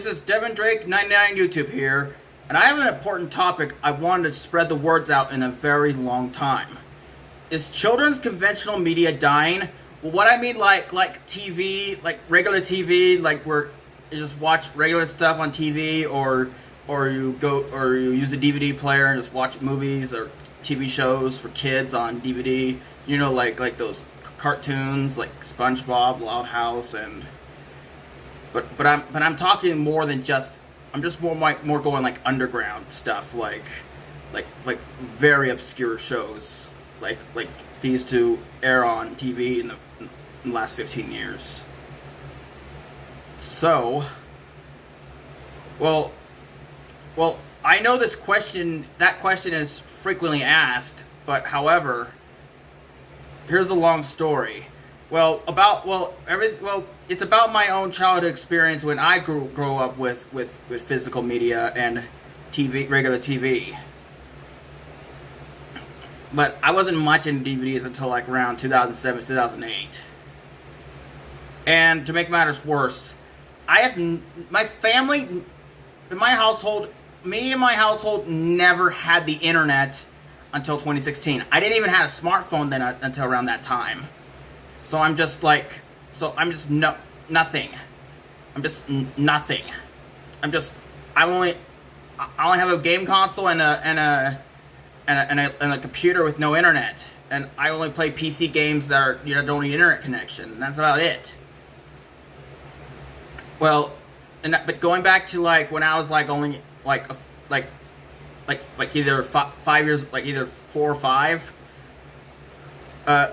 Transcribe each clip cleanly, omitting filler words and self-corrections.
this is Devin Drake 99 YouTube here, and I have an important topic I wanted to spread the words out in a very long time. Is children's conventional media dying? Well, what I mean like TV, like regular TV, like where you just watch regular stuff on TV, or you use a DVD player and just watch movies or TV shows for kids on DVD. You know, like those cartoons like SpongeBob, Loud House, and but I'm talking more than just. I'm just more going like underground stuff, like very obscure shows, like these two air on TV in the last 15 years. So, well, I know that question is frequently asked, but however, here's a long story. It's about my own childhood experience when I grew up with physical media and TV, regular TV. But I wasn't much into DVDs until like around 2007, 2008. And to make matters worse, my family, in my household, me and my household never had the internet until 2016. I didn't even have a smartphone then until around that time. So I'm just nothing. I'm just nothing. I only have a game console and a computer with no internet, and I only play PC games that don't need internet connection. And that's about it. Well, but going back to like when I was like only like either 5 years, like either 4 or 5. I'm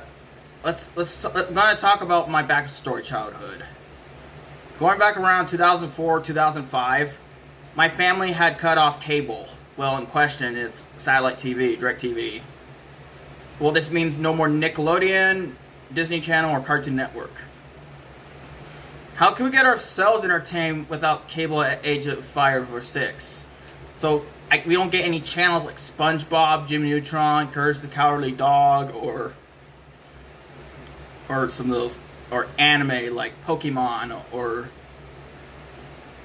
gonna talk about my backstory childhood. Going back around 2004, 2005, my family had cut off cable. Well, in question, it's satellite TV, DirecTV. Well, this means no more Nickelodeon, Disney Channel, or Cartoon Network. How can we get ourselves entertained without cable at age of 5 or 6? So we don't get any channels like SpongeBob, Jimmy Neutron, Courage the Cowardly Dog, or some of those, or anime like Pokemon, or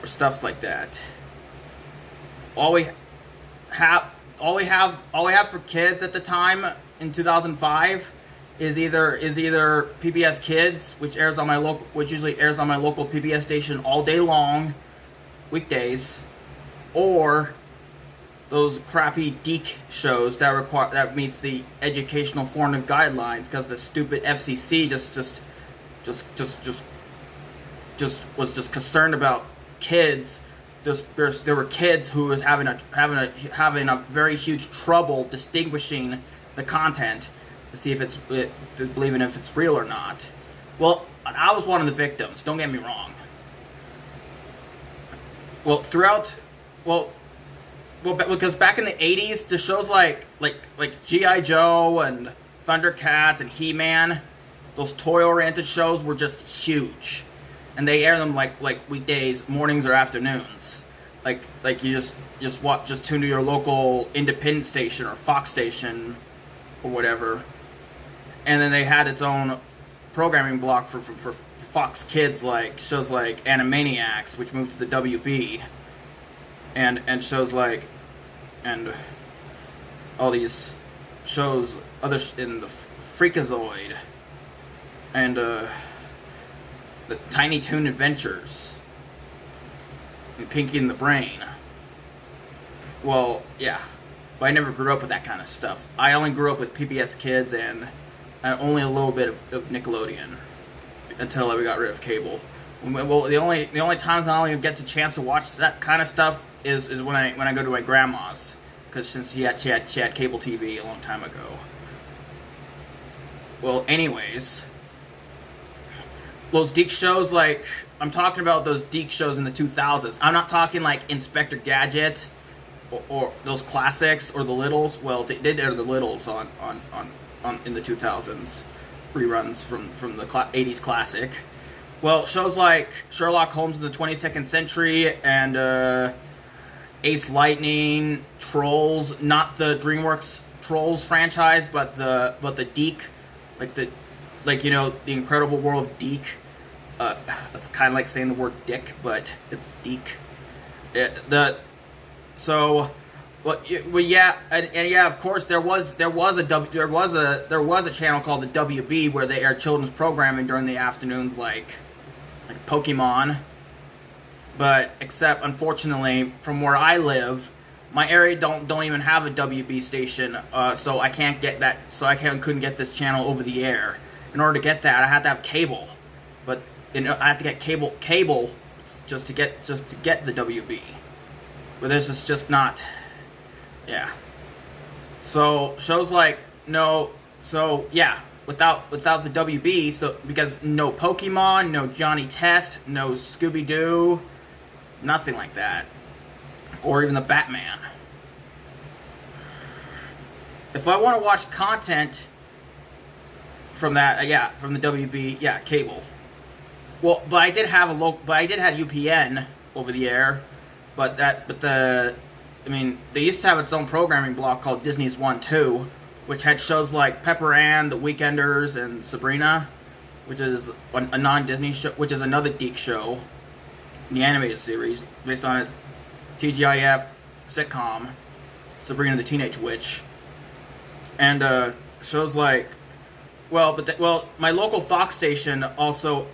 stuff like that. All we have for kids at the time in 2005 is either PBS Kids, which usually airs on my local PBS station all day long, weekdays, or those crappy DEEK shows that meets the educational formative guidelines, because the stupid FCC was just concerned about kids. There were kids who was having a very huge trouble distinguishing the content to see if believing if it's real or not. Well, I was one of the victims. Don't get me wrong. Because back in the 80s, the shows like G.I. Joe and Thundercats and He-Man, those toy-oriented shows were just huge. And they air them like weekdays, mornings or afternoons. Like you just tune to your local independent station or Fox station or whatever. And then they had its own programming block for Fox Kids, like shows like Animaniacs, which moved to the WB. And shows like, and all these shows, in the Freakazoid, and the Tiny Toon Adventures, and Pinky and the Brain. Well, yeah, but I never grew up with that kind of stuff. I only grew up with PBS Kids and only a little bit of Nickelodeon until we got rid of cable. Well, the only times I only get the chance to watch that kind of stuff is when I go to my grandma's, because since she had cable TV a long time ago. Well, anyways, those DEEK shows, like I'm talking about those DEEK shows in the 2000s. I'm not talking like Inspector Gadget or those classics or the Littles. Well, they did air the Littles on in the 2000s, reruns from the 80s classic. Well, shows like Sherlock Holmes in the 22nd Century and Ace Lightning, Trolls, not the DreamWorks Trolls franchise, but the DEEK, the Incredible World of DEEK. It's kind of like saying the word dick, but it's DEEK. The so well, yeah, and yeah, of course there was a channel called the WB where they aired children's programming during the afternoons, like Pokemon. But except unfortunately, from where I live, my area don't even have a WB station, so I can't get that. So couldn't get this channel over the air. In order to get that, I had to have cable, but I had to get cable just to get the WB. But this is just not. Yeah. So shows like no. So yeah, without the WB, so because no Pokemon, no Johnny Test, no Scooby Doo, nothing like that, or even the Batman. If I want to watch content from that, yeah, from the WB, yeah, cable. Well, but I did have UPN over the air, I mean, they used to have its own programming block called Disney's 1-2, which had shows like Pepper Ann, The Weekenders, and Sabrina, which is a non-Disney show, which is another Deke show, the animated series, based on its TGIF sitcom, Sabrina the Teenage Witch. And shows like, my local Fox station also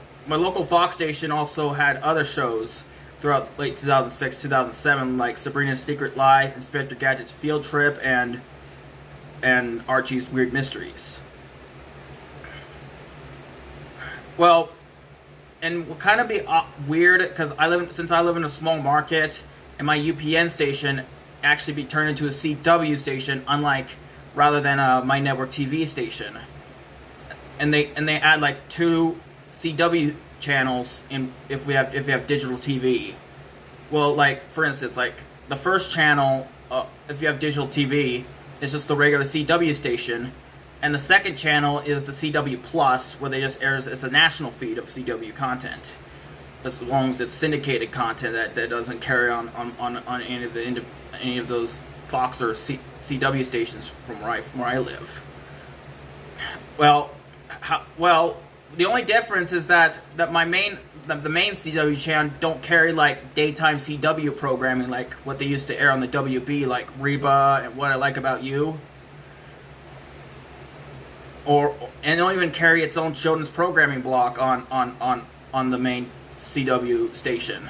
had other shows throughout late 2006, 2007, like Sabrina's Secret Life, Inspector Gadget's Field Trip, and Archie's Weird Mysteries. Well, and will kind of be weird because since I live in a small market, and my UPN station actually be turned into a CW station, rather than my network TV station. And they add like 2 CW channels if we have digital TV. Well, like for instance, like the first channel, if you have digital TV, is just the regular CW station, and the second channel is the CW Plus, where they just airs as the national feed of CW content, as long as it's syndicated content that doesn't carry on any of those Fox or CW stations from where I live. Well, the only difference is that the main CW channel don't carry like daytime CW programming like what they used to air on the WB, like Reba and What I Like About You. And don't even carry its own children's programming block on the main CW station,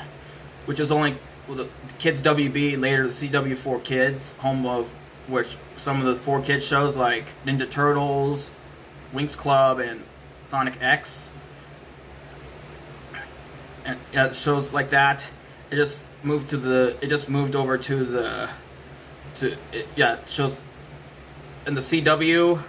which is only the Kids WB, later the CW4 Kids, home of which some of the 4Kids shows like Ninja Turtles, Winx Club, and Sonic X, and shows like that. It just moved over to shows in the CW.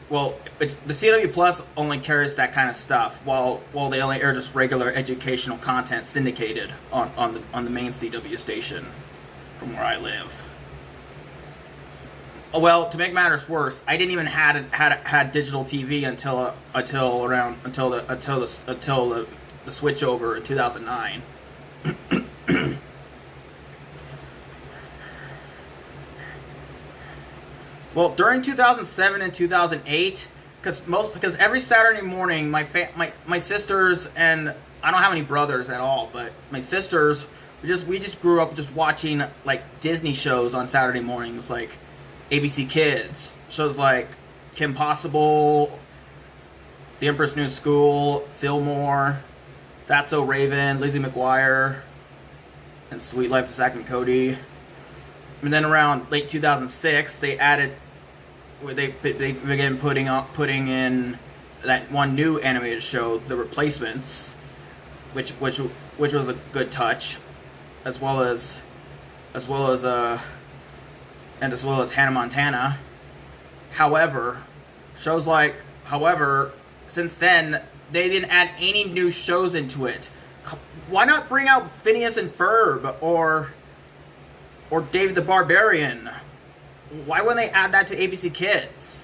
Well, the CW Plus only carries that kind of stuff, while they only air just regular educational content syndicated on the main CW station from where I live. Well, to make matters worse, I didn't even had digital TV until the switch over in 2009. Well, during 2007 and 2008, because every Saturday morning, my sisters, and I don't have any brothers at all, but my sisters, we just grew up just watching like Disney shows on Saturday mornings, like ABC Kids shows like Kim Possible, The Empress New School, Fillmore, That's So Raven, Lizzie McGuire, and Sweet Life of Zack and Cody. And then around late 2006, they began putting in that one new animated show, The Replacements, which was a good touch, as well as Hannah Montana. However, since then they didn't add any new shows into it. Why not bring out Phineas and Ferb or David the Barbarian? Why wouldn't they add that to ABC Kids?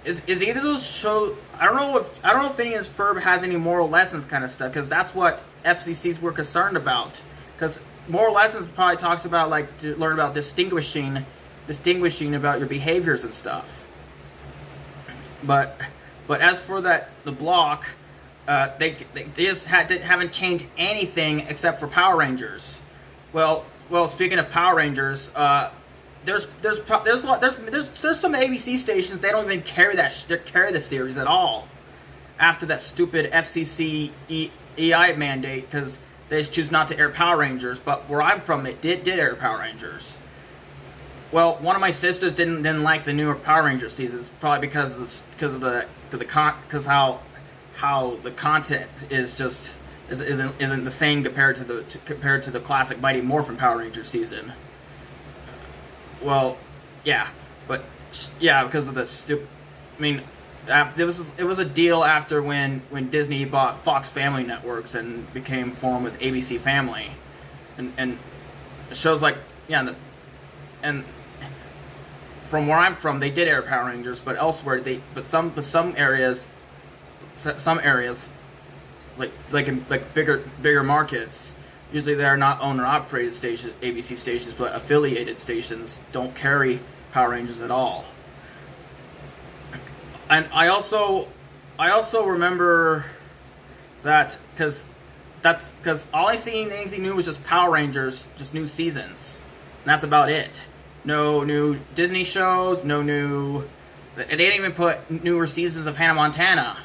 Is either of those shows? I don't know if Phineas and Ferb has any moral lessons kind of stuff, because that's what FCCs were concerned about. Because moral lessons probably talks about like to learn about distinguishing about your behaviors and stuff. But as for the block, they just haven't changed anything except for Power Rangers, Well, speaking of Power Rangers, there's some ABC stations they don't even carry carry the series at all after that stupid FCC EI mandate because they just choose not to air Power Rangers. But where I'm from, it did air Power Rangers. Well, one of my sisters didn't like the newer Power Ranger seasons, probably because how the content is just isn't the same compared to the classic Mighty Morphin Power Ranger season. Well, yeah, but yeah, because of the stupid. I mean, it was a deal after when Disney bought Fox Family Networks and became formed with ABC Family, and shows like and from where I'm from, they did air Power Rangers, but elsewhere some areas like bigger markets, usually they're not owner operated stations, ABC stations, but affiliated stations don't carry Power Rangers at all. And I also remember that because all I seen anything new was just Power Rangers, just new seasons, and that's about it. No new Disney shows, no new. They didn't even put newer seasons of Hannah Montana.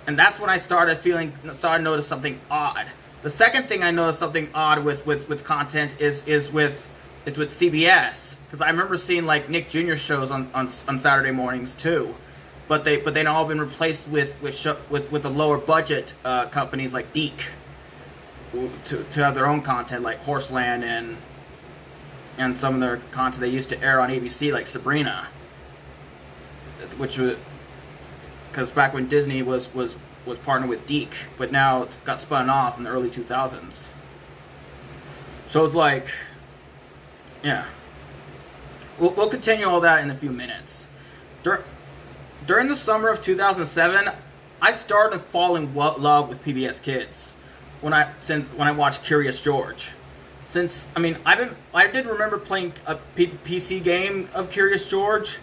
And that's when I started to notice something odd. The second thing I noticed something odd with content is with CBS, because I remember seeing like Nick Jr. shows on Saturday mornings too, but they've all been replaced with the lower budget companies like Deke to have their own content like Horseland and some of their content they used to air on ABC like Sabrina, which was because back when Disney was partnered with Deke, but now it's got spun off in the early 2000s. So it's like, yeah. We'll continue all that in a few minutes. During the summer of 2007, I started to fall in love with PBS Kids when I watched Curious George. I did remember playing a PC game of Curious George.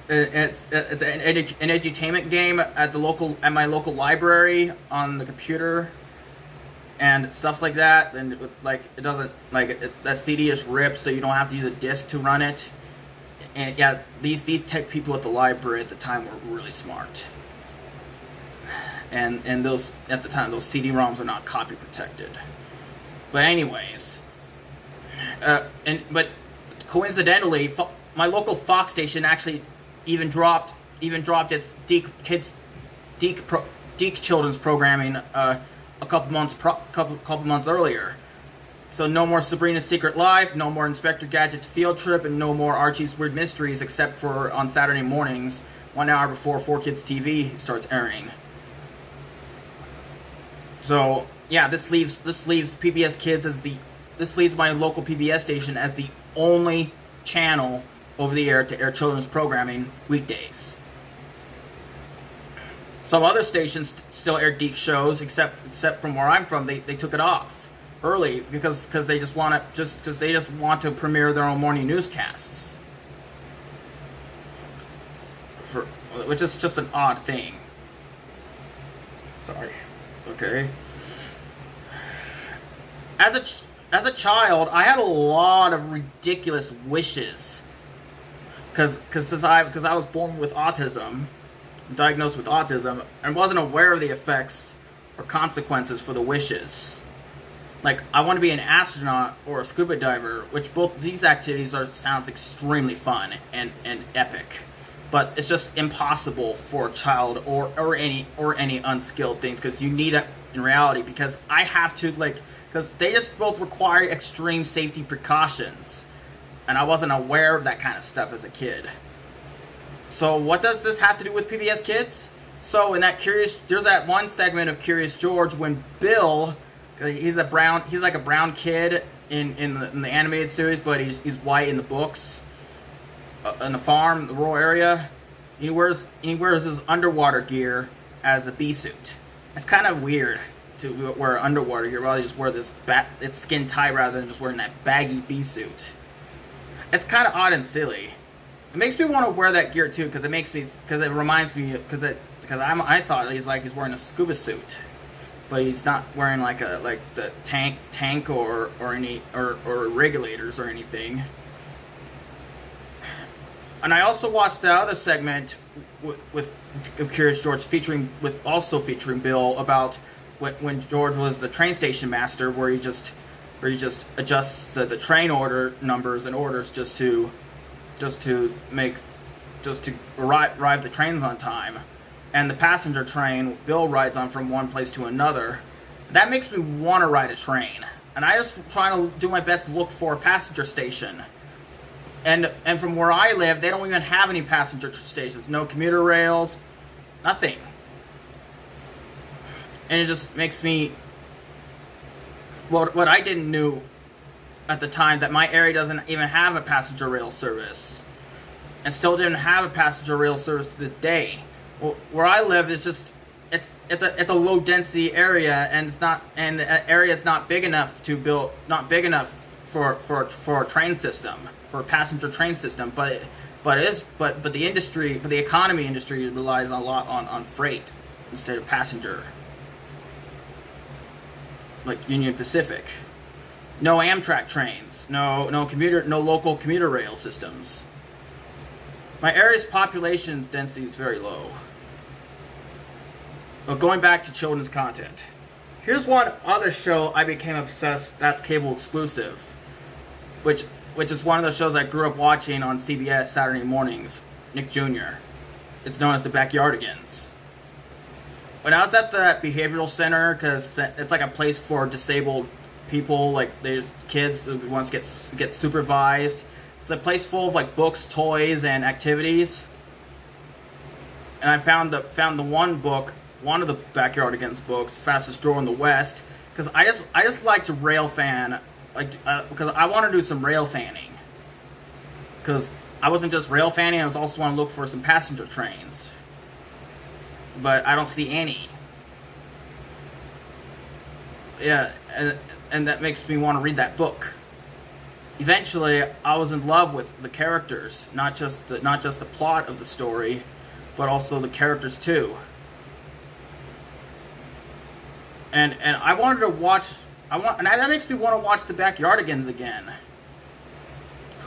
It's an edutainment game at my local library on the computer and stuff like that. And it doesn't that CD is ripped, so you don't have to use a disc to run it. And yeah, these tech people at the library at the time were really smart. And those at the time those CD-ROMs are not copy protected. But anyways, but coincidentally, my local Fox station actually even dropped its Deke children's programming a couple months earlier. So no more Sabrina's Secret Life, no more Inspector Gadget's Field Trip, and no more Archie's Weird Mysteries, except for on Saturday mornings, 1 hour before 4Kids TV starts airing. So yeah, this leaves PBS Kids this leaves my local PBS station as the only channel over the air to air children's programming weekdays. Some other stations still air Deke shows, except from where I'm from, they took it off early because they just want to premiere their own morning newscasts. Which is just an odd thing. Sorry. Okay. As a child, I had a lot of ridiculous wishes. Because I was born with autism, diagnosed with autism, and wasn't aware of the effects or consequences for the wishes. Like, I want to be an astronaut or a scuba diver, which both of these activities sounds extremely fun and epic. But it's just impossible for a child or any unskilled things, because you need it in reality, because I have to, because they just both require extreme safety precautions. And I wasn't aware of that kind of stuff as a kid. So what does this have to do with PBS Kids? So there's that one segment of Curious George when Bill, he's like a brown kid in the animated series, but he's white in the books. On the farm, the rural area, he wears his underwater gear as a bee suit. It's kind of weird to wear underwater gear rather than just wear it's skin tight rather than just wearing that baggy bee suit. It's kind of odd and silly. It makes me want to wear that gear too, because it reminds me, because I thought he's wearing a scuba suit. but he's not wearing like the tank or any or regulators or anything. And I also watched the other segment with Curious George featuring Bill about when George was the train station master, where he just adjusts the train order numbers and orders just to arrive the trains on time. And the passenger train Bill rides on from one place to another. That makes me want to ride a train. And I just try to do my best to look for a passenger station. And from where I live, they don't even have any passenger stations. No commuter rails, nothing. And it just makes me... What I didn't know at the time, that my area doesn't even have a passenger rail service. And still didn't have a passenger rail service to this day. Well, where I live, it's a low density area, and the area is not big enough for a train system, for a passenger train system. But the economy industry relies a lot on freight instead of passenger. Like Union Pacific, no Amtrak trains, no local commuter rail systems. My area's population density is very low. But going back to children's content, here's one other show I became obsessed. That's cable exclusive, which is one of the shows I grew up watching on CBS Saturday mornings. Nick Jr. It's known as the Backyardigans. When I was at the behavioral center, because it's like a place for disabled people, like there's kids who want to get supervised. It's a place full of like books, toys, and activities. And I found the one of the Backyardigans books, Fastest Door in the West, because I just like to rail fan, because I want to do some rail fanning. Because I wasn't just rail fanning, I was also want to look for some passenger trains. But I don't see any. Yeah, and that makes me want to read that book. Eventually, I was in love with the characters, not just the plot of the story, but also the characters too. And I wanted to watch. And that makes me want to watch the Backyardigans again.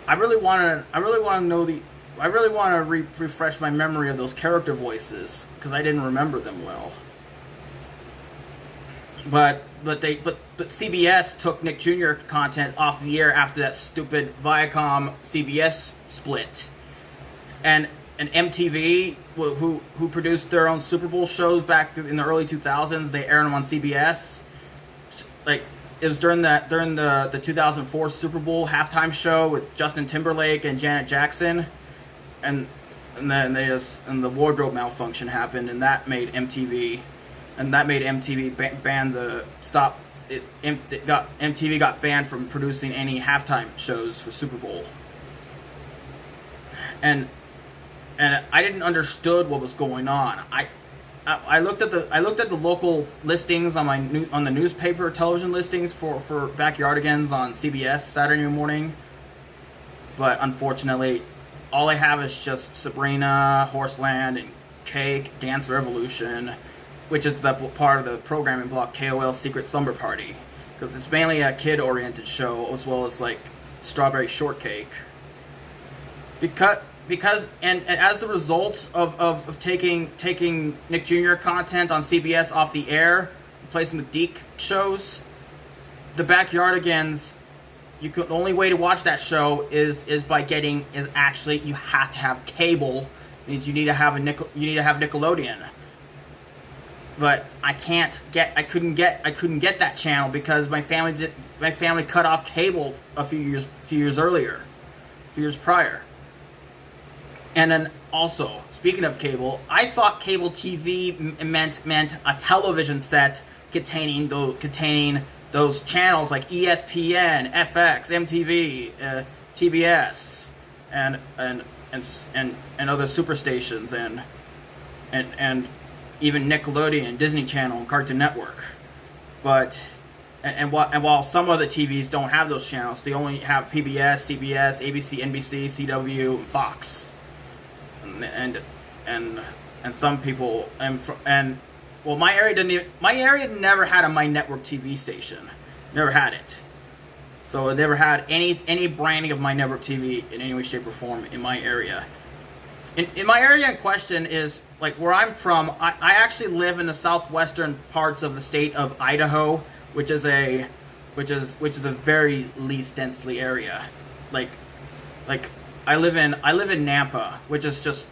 I really want to refresh my memory of those character voices, because I didn't remember them well. But CBS took Nick Jr. content off the air after that stupid Viacom CBS split, and MTV, who produced their own Super Bowl shows back in the early 2000s, they aired them on CBS. Like, it was during the 2004 Super Bowl halftime show with Justin Timberlake and Janet Jackson, and then the wardrobe malfunction happened, and that made MTV ban the stop. MTV got banned from producing any halftime shows for Super Bowl, and I didn't understood what was going on. I looked at the local listings on the newspaper television listings for Backyardigans on CBS Saturday morning, but unfortunately, all I have is just Sabrina, Horseland, and Cake, Dance Revolution, which is the part of the programming block KOL Secret Slumber Party, because it's mainly a kid-oriented show, as well as like Strawberry Shortcake. Because as the result of taking Nick Jr. content on CBS off the air, replacing with Deke shows, the Backyardigans, the only way to watch that show is you have to have cable. It means you need to have Nickelodeon. But I couldn't get that channel because my family cut off cable a few years prior. And then also, speaking of cable, I thought cable TV meant a television set containing those channels like ESPN, FX, MTV, TBS, and other superstations, and even Nickelodeon, Disney Channel, and Cartoon Network. But while some other TVs don't have those channels, they only have PBS, CBS, ABC, NBC, CW, and Fox. And some people well, my area didn't even, my area never had a My Network TV station. Never had it. So it never had any branding of My Network TV in any way, shape, or form in my area. In my area in question is, like, where I'm from, I actually live in the southwestern parts of the state of Idaho, which is a very least densely area. Like I live in Nampa, which is just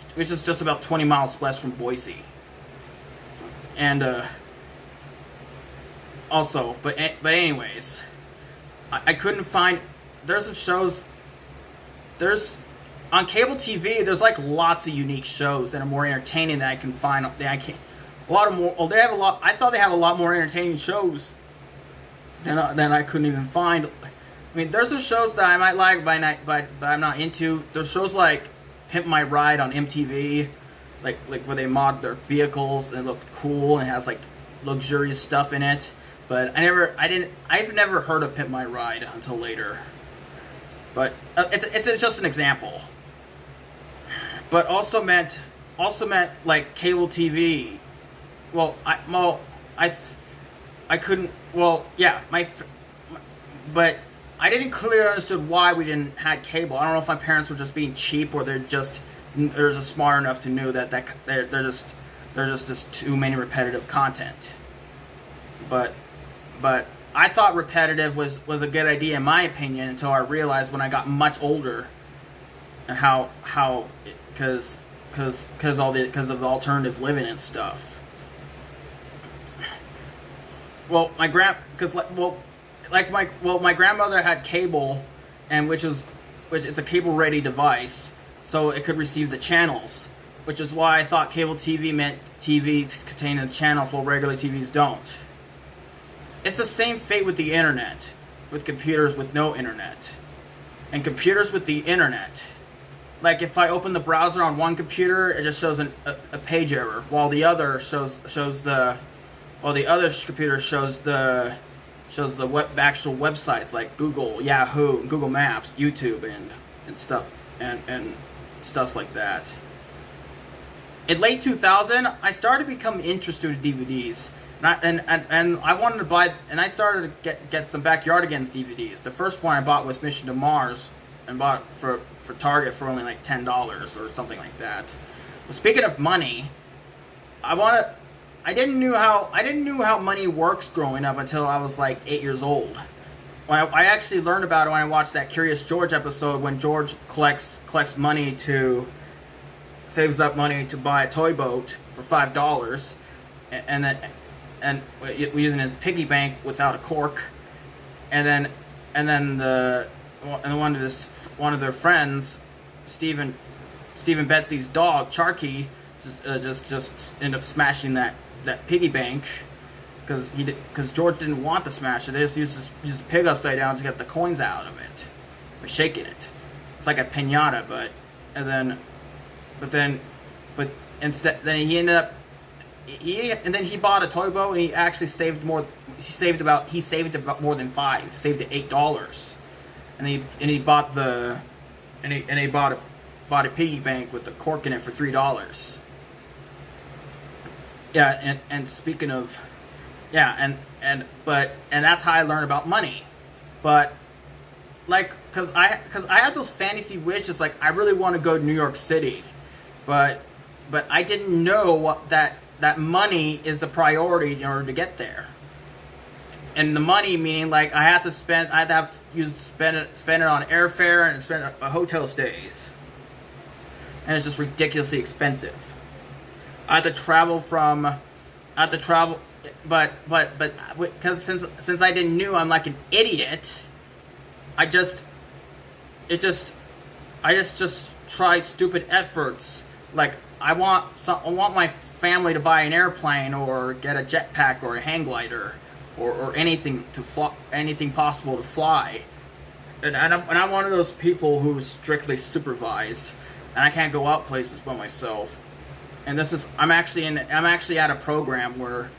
about 20 miles west from Boise. And also, but anyways, I couldn't find. There's some shows. There's on cable TV. There's like lots of unique shows that are more entertaining that I can find. That I can't. A lot of more. Oh, they have a lot. I thought they had a lot more entertaining shows than I couldn't even find. I mean, there's some shows that I might like, but I'm not into. There's shows like Pimp My Ride on MTV, like where they mod their vehicles and it look cool and it has like luxurious stuff in it. But I've never heard of Pimp My Ride until later. But it's just an example. But also meant like cable TV. Well, I couldn't. Well, yeah, but I didn't clearly understand why we didn't had cable. I don't know if my parents were just being cheap or they're just smart enough to know that they're just too many repetitive content. But I thought repetitive was a good idea in my opinion until I realized when I got much older how because of the alternative living and stuff. Well, my grandmother had cable, and which it's a cable ready device, so it could receive the channels, which is why I thought cable TV meant TVs containing the channels while regular TVs don't. It's the same fate with the internet, with computers with no internet, and computers with the internet. Like if I open the browser on one computer, it just shows a page error, while the other computer shows the actual websites like Google, Yahoo, Google Maps, YouTube, and stuff and stuff like that. In late 2000, I started to become interested in DVDs, and I wanted to buy, and I started to get some Backyardigans DVDs. The first one I bought was Mission to Mars, and bought for Target for only like $10 or something like that. Well, speaking of money, I didn't know how money works growing up until I was like 8 years old. When I actually learned about it when I watched that Curious George episode when George collects money saves up money to buy a toy boat for $5, and using his piggy bank without a cork, and then one of their friends, Stephen Betsy's dog Charky, just ended up smashing that piggy bank because George didn't want to smash it. They just used the pig upside down to get the coins out of it by shaking it. It's like a piñata, but instead then he ended up he bought a toy boat and he actually saved more. He saved about more than $5. He saved $8, and he bought a piggy bank with the cork in it for $3. Yeah, and speaking of, and that's how I learned about money. But like, cause I had those fantasy wishes, like I really want to go to New York City, but I didn't know that money is the priority in order to get there. And the money meaning like I had to spend it on airfare and spend hotel stays, and it's just ridiculously expensive. I had to travel, but because since I didn't know, I'm like an idiot. I just try stupid efforts. Like I want my family to buy an airplane or get a jetpack or a hang glider or anything possible to fly. And I'm one of those people who's strictly supervised, and I can't go out places by myself. And I'm actually at a program where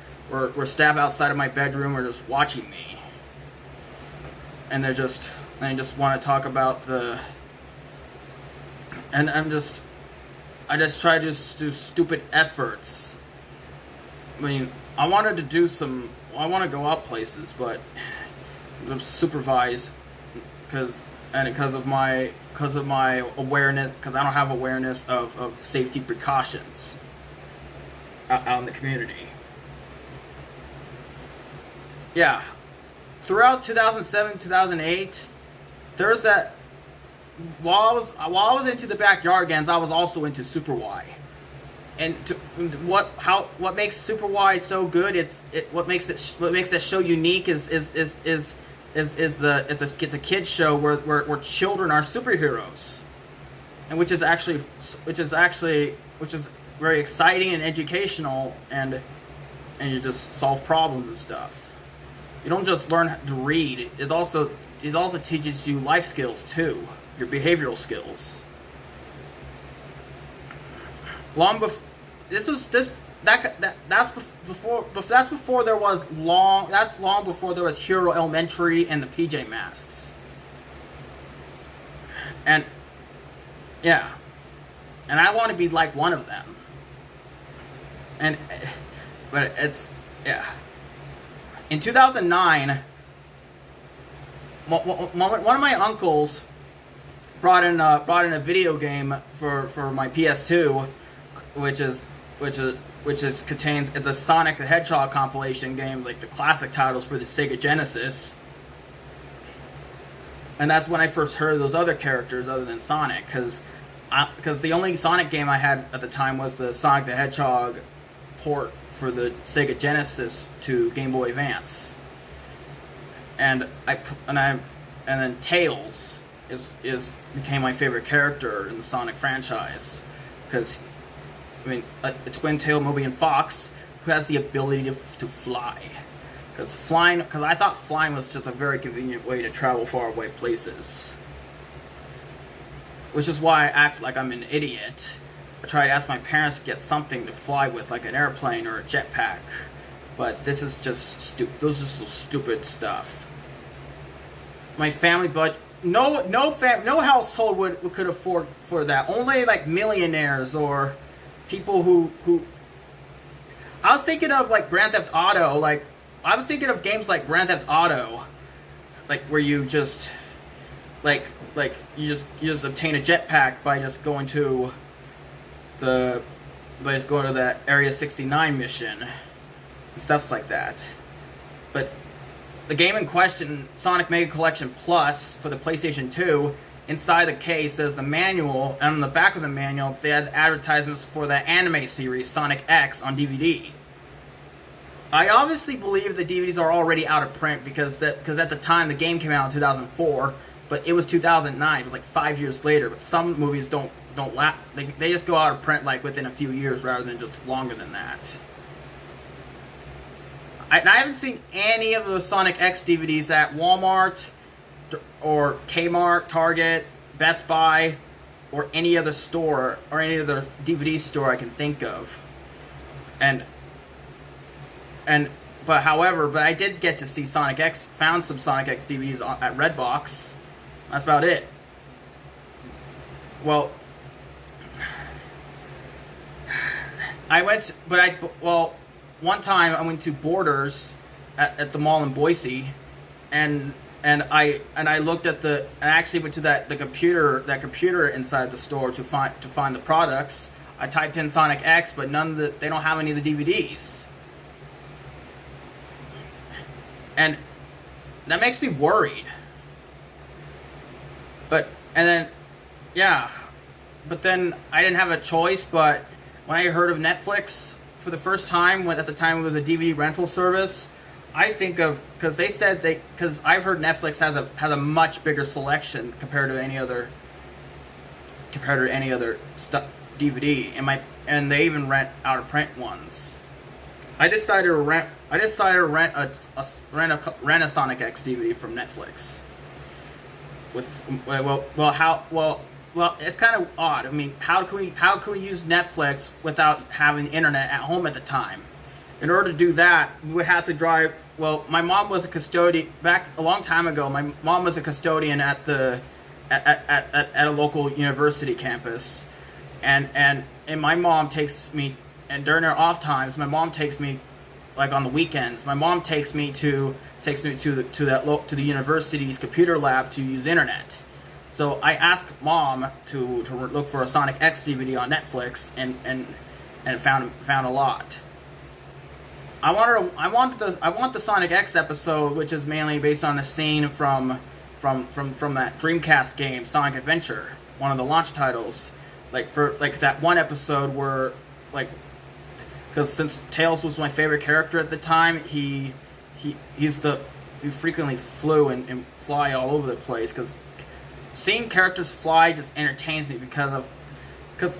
staff outside of my bedroom are just watching me, and they just want to talk about I just try to do stupid efforts. I mean, I wanted to do some. I want to go out places, but I'm supervised because of my awareness, because I don't have awareness of safety precautions out in the community. Yeah, throughout 2007, 2008, there's that. While I was into the backyard games, I was also into Super Y. And what makes Super Y so good? What makes that show unique is it's a kids show where children are superheroes, and which is very exciting and educational, and you just solve problems and stuff. You don't just learn to read. It also teaches you life skills too, your behavioral skills. Long before that's before there was long before there was Hero Elementary and the PJ Masks. And yeah, and I want to be like one of them. But it's, yeah. In 2009, one of my uncles brought in a video game for my PS2, which contains, it's a Sonic the Hedgehog compilation game, like the classic titles for the Sega Genesis. And that's when I first heard of those other characters other than Sonic, because the only Sonic game I had at the time was the Sonic the Hedgehog port for the Sega Genesis to Game Boy Advance. And then Tails became my favorite character in the Sonic franchise, because a twin-tailed Mobian fox who has the ability to fly. Because I thought flying was just a very convenient way to travel far away places. Which is why I act like I'm an idiot. I try to ask my parents to get something to fly with, like an airplane or a jetpack. But this is just stupid. Those are just stupid stuff. My family budget. No household could afford for that. Only like millionaires or people who I was thinking of like Grand Theft Auto. Like I was thinking of games like Grand Theft Auto, like where you just you just obtain a jetpack by just going to that Area 69 mission and stuff like that. But the game in question, Sonic Mega Collection Plus for the PlayStation 2, inside the case there's the manual, and on the back of the manual they had advertisements for the anime series Sonic X on DVD. I obviously believe the DVDs are already out of print because at the time the game came out in 2004, but it was 2009. It was like 5 years later. But some movies don't last. They just go out of print like within a few years rather than just longer than that. I haven't seen any of the Sonic X DVDs at Walmart or Kmart, Target, Best Buy, or any other store or any other DVD store I can think of. But I did get to see Sonic X. Found some Sonic X DVDs at Redbox. That's about it. Well, one time I went to Borders at the mall in Boise, and I looked at I actually went to that computer inside the store to find the products. I typed in Sonic X, but they don't have any of the DVDs, and that makes me worried. But then I didn't have a choice. But when I heard of Netflix for the first time, at the time it was a DVD rental service, I think of, because I've heard Netflix has a much bigger selection compared to any other DVD, and they even rent out of print ones. I decided to rent a Sonic X DVD from Netflix. It's kind of odd. I mean, how can we use Netflix without having internet at home at the time? In order to do that, we would have to drive. Well, my mom was a custodian back a long time ago. My mom was a custodian at a local university campus, and my mom takes me, and during her off times, my mom takes me like on the weekends. My mom takes me to the university's computer lab to use internet. So I asked Mom to look for a Sonic X DVD on Netflix, and found a lot. I want the Sonic X episode, which is mainly based on a scene from that Dreamcast game, Sonic Adventure, one of the launch titles. Like that one episode where, like, because since Tails was my favorite character at the time, he frequently flew and fly all over the place. Because seeing characters fly just entertains me because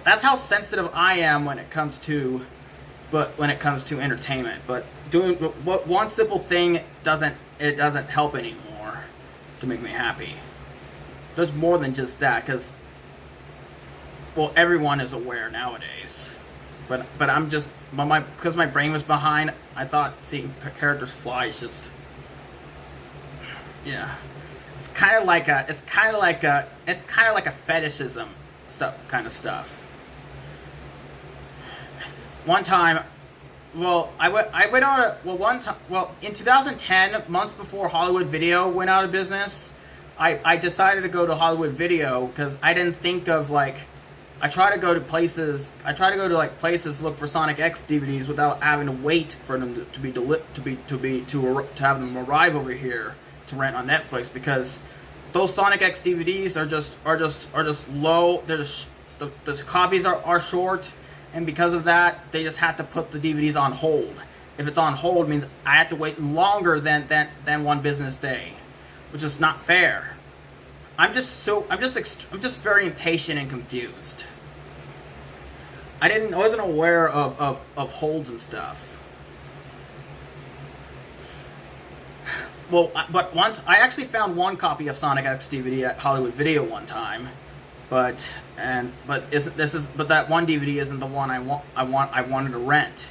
that's how sensitive I am when it comes to entertainment. But doing one simple thing doesn't help anymore to make me happy. There's more than just that, because everyone is aware nowadays. But I'm just, because my brain was behind, I thought seeing characters fly is just, yeah. It's kind of like a fetishism stuff. One time, in 2010, months before Hollywood Video went out of business, I decided to go to Hollywood Video because I didn't think of, like, I try to go to places look for Sonic X DVDs without having to wait for them to have them arrive over here to rent on Netflix, because those Sonic X DVDs are just low. The copies are short, and because of that, they just have to put the DVDs on hold. If it's on hold, it means I have to wait longer than one business day, which is not fair. I'm just very impatient and confused. I wasn't aware of holds and stuff. But once I actually found one copy of Sonic X DVD at Hollywood Video one time, but that one DVD isn't the one I wanted to rent,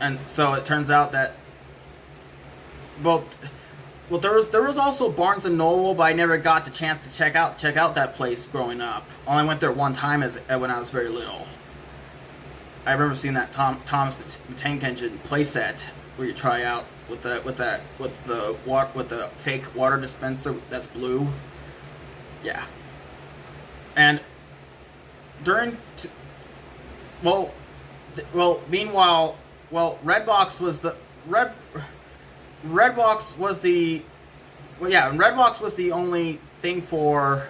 and so it turns out that there was also Barnes and Noble, but I never got the chance to check out that place growing up. Only went there one time when I was very little. I remember seeing that Thomas the Tank Engine playset where you try out with the fake water dispenser that's blue. Yeah. And meanwhile, Redbox was the only thing for.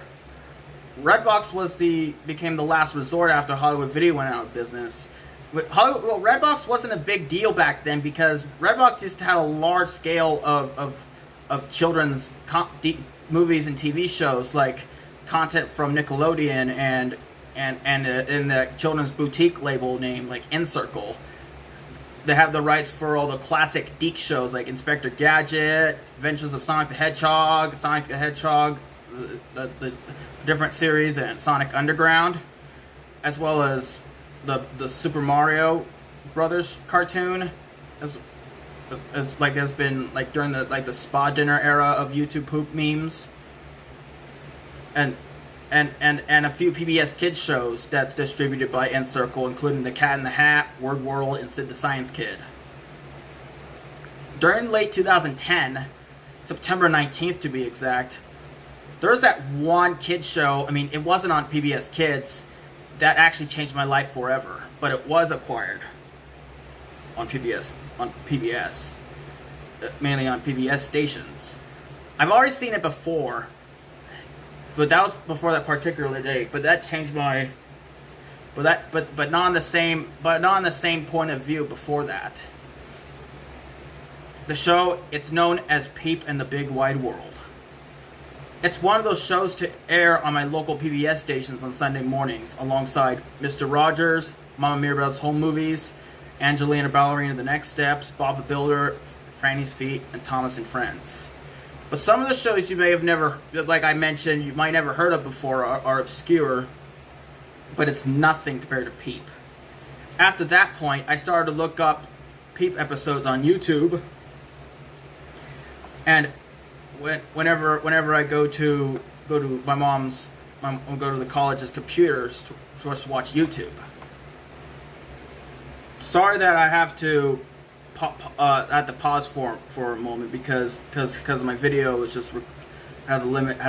Redbox became the last resort after Hollywood Video went out of business. Redbox wasn't a big deal back then because Redbox just had a large scale of children's movies and TV shows, like content from Nickelodeon and in the children's boutique label named like Encircle. They have the rights for all the classic DiC shows like Inspector Gadget, Adventures of Sonic the Hedgehog, the different series, and Sonic Underground, as well as the Super Mario Brothers cartoon, as has been like during the spa dinner era of YouTube poop memes, and a few PBS Kids shows that's distributed by Encircle, including The Cat in the Hat, Word World, and Sid the Science Kid. During late 2010, September 19th to be exact, there was that one kids show, I mean, it wasn't on PBS Kids, that actually changed my life forever, but it was acquired on PBS, mainly on PBS stations. I've already seen it before, but that was before that particular day. But that changed my, but not on the same point of view before that. The show, it's known as Peep and the Big Wide World. It's one of those shows to air on my local PBS stations on Sunday mornings, alongside Mr. Rogers, Mama Mirabelle's Home Movies, Angelina Ballerina: The Next Steps, Bob the Builder, Franny's Feet, and Thomas and Friends. But some of the shows you may have never, like I mentioned, you might never heard of before are obscure, but it's nothing compared to Peep. After that point, I started to look up Peep episodes on YouTube, and whenever I go to my mom's, go to the college's computers to watch YouTube. Sorry that I have to I had to pause for a moment because my video is just has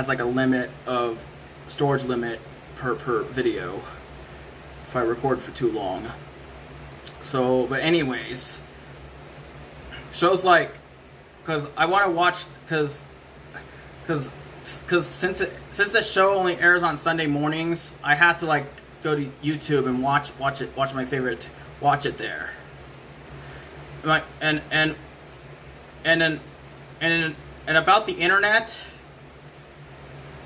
like a limit of storage limit per video if I record for too long. So, but anyways, shows like, because I want to watch, because since the show only airs on Sunday mornings, I have to like go to YouTube and watch my favorite, watch it there. Like and about the internet,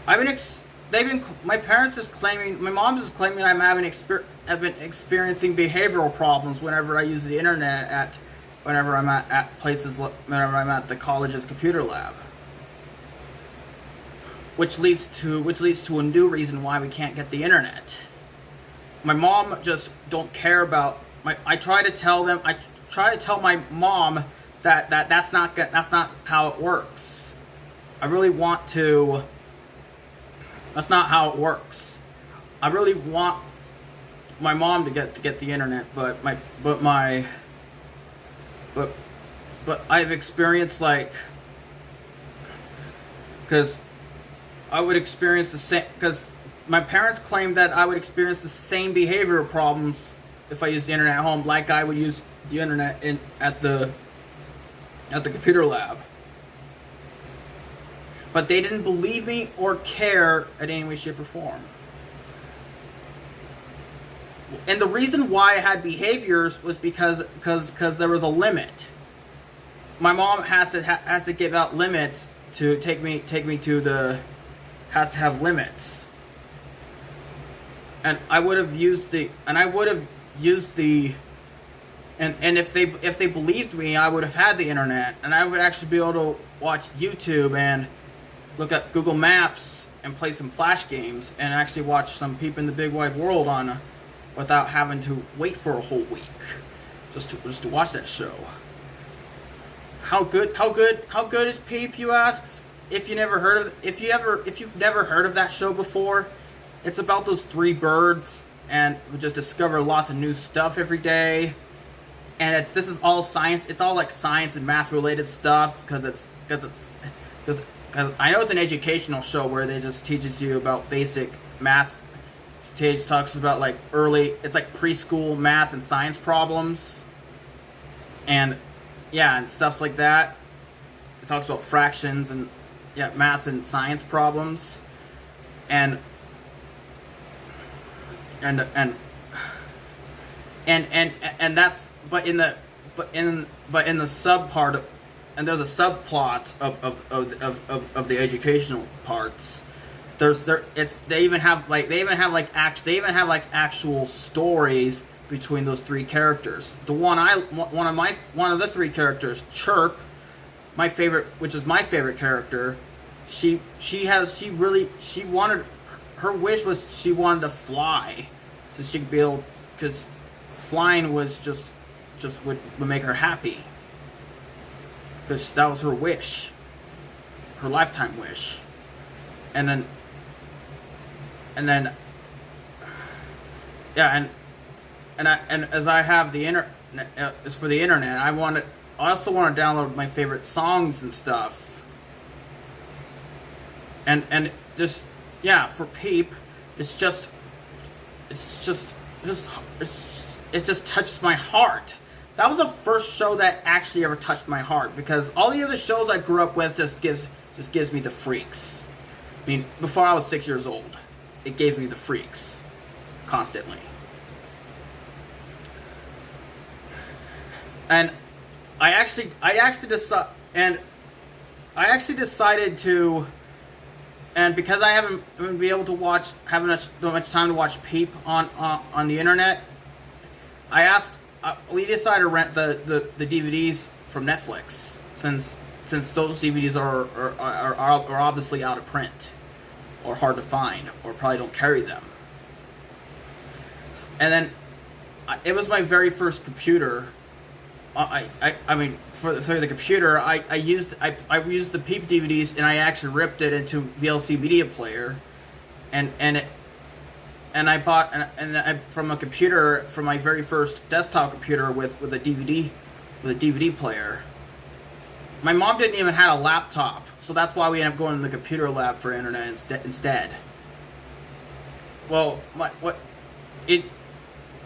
my parents is claiming, my mom is claiming I've been experiencing behavioral problems whenever I use the internet whenever I'm at places, whenever I'm at the college's computer lab. Which leads to a new reason why we can't get the internet. My mom just don't care about I try to tell my mom that that's not how it works. I really want to. That's not how it works. I really want my mom to get the internet, but I've experienced like, because I would experience the same, because my parents claimed that I would experience the same behavioral problems if I used the internet at home, like I would use the internet at the computer lab. But they didn't believe me or care in any way, shape, or form. And the reason why I had behaviors was because there was a limit. My mom has to give out limits to take me to the, has to have limits. And I would have used the and if they believed me, I would have had the internet, and I would actually be able to watch YouTube and look at Google Maps and play some Flash games and actually watch some Peep in the Big Wide World on without having to wait for a whole week just to watch that show. How good is Peep, you ask? If you've never heard of that show before, it's about those three birds and we just discover lots of new stuff every day. And this is all science. It's all like science and math related stuff because I know it's an educational show where they just teaches you about basic math. It talks about like it's like preschool math and science problems, and and stuff like that. It talks about fractions and math and science problems, and that's but in the sub part of, and there's a subplot of the educational parts. They even have actual stories between those three characters. One of the three characters, Chirp, which is my favorite character. Her wish was she wanted to fly, so she could be able, because flying was just would make her happy. Because that was her wish, her lifetime wish, and then as I have the internet, as for the internet, I also want to download my favorite songs and stuff, and just for Peep, it just touches my heart. That was the first show that actually ever touched my heart, because all the other shows I grew up with just gives me the freaks. I mean, before I was 6 years old, it gave me the freaks constantly. And I actually decided to, and because I haven't been able to have much time to watch Peep on the internet, we decided to rent the DVDs from Netflix, since those DVDs are obviously out of print or hard to find or probably don't carry them. And then it was my very first computer. I mean, for the computer, I used the Peep DVDs, and I actually ripped it into VLC media player, and I bought from a computer, from my very first desktop computer with a DVD with a DVD player. My mom didn't even have a laptop, so that's why we ended up going to the computer lab for internet instead. Well, it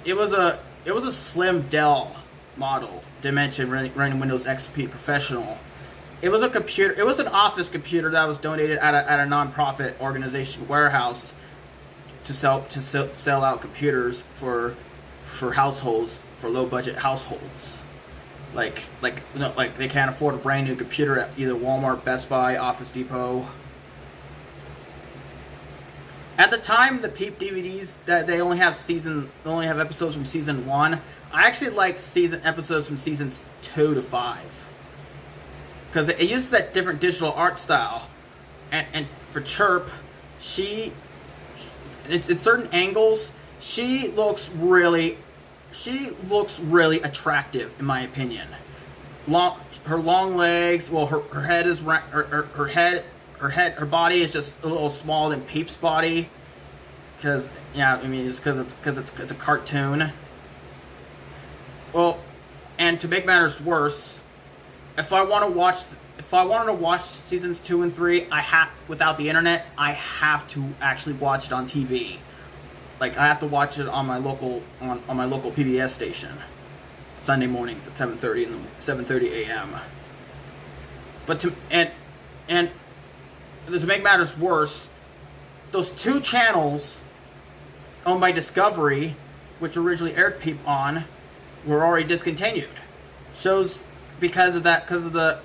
was a slim Dell model, Dimension, running Windows XP Professional. It was a computer. It was an office computer that was donated at a nonprofit organization warehouse to sell out computers for households, for low budget households. Like they can't afford a brand new computer at either Walmart, Best Buy, Office Depot. At the time, the Peep DVDs that they only have episodes from season 1. I actually like episodes from seasons 2 to 5 because it uses that different digital art style. And for Chirp, in certain angles, she looks really really attractive in my opinion. Her long legs, well, her head is her body is just a little smaller than Peep's body, because it's a cartoon. Well, and to make matters worse, if I wanted to watch seasons 2 and 3, without the internet, I have to actually watch it on TV. Like, I have to watch it on my local PBS station, Sunday mornings at 7:30 a.m. But to make matters worse, those 2 channels owned by Discovery, which originally aired Peep on, were already discontinued. Shows because the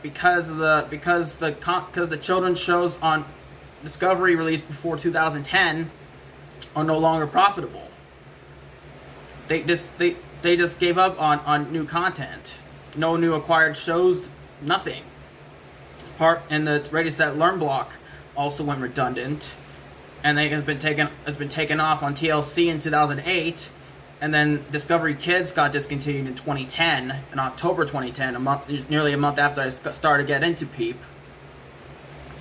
children's shows on Discovery released before 2010 are no longer profitable. They just gave up on new content. No new acquired shows, nothing. And the Ready Set Learn block also went redundant, and they has been taken off on TLC in 2008, and then Discovery Kids got discontinued in 2010, in October 2010, nearly a month after I started to get into Peep.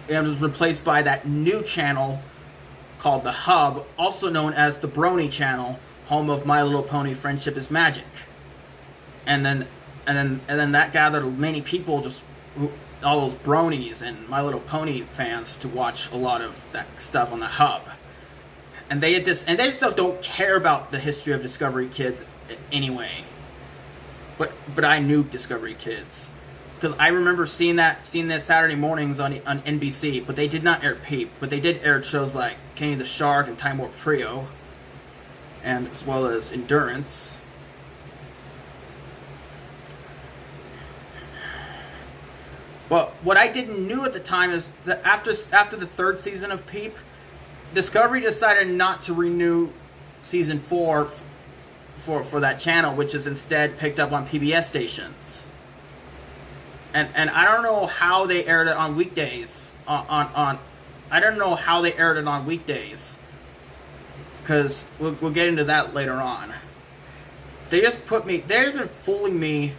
It was replaced by that new channel called The Hub, also known as the Brony Channel, home of My Little Pony Friendship is Magic. And then that gathered many people, all those bronies and My Little Pony fans, to watch a lot of that stuff on The Hub. And they just don't care about the history of Discovery Kids anyway. But I knew Discovery Kids, because I remember seeing that Saturday mornings on NBC. But they did not air Peep. But they did air shows like Kenny the Shark and Time Warp Trio, and as well as Endurance. But what I didn't know at the time is that after the 3rd season of Peep, Discovery decided not to renew season 4 for that channel, which is instead picked up on PBS stations. And I don't know how they aired it on weekdays. I don't know how they aired it on weekdays, because we'll get into that later on. They've been fooling me.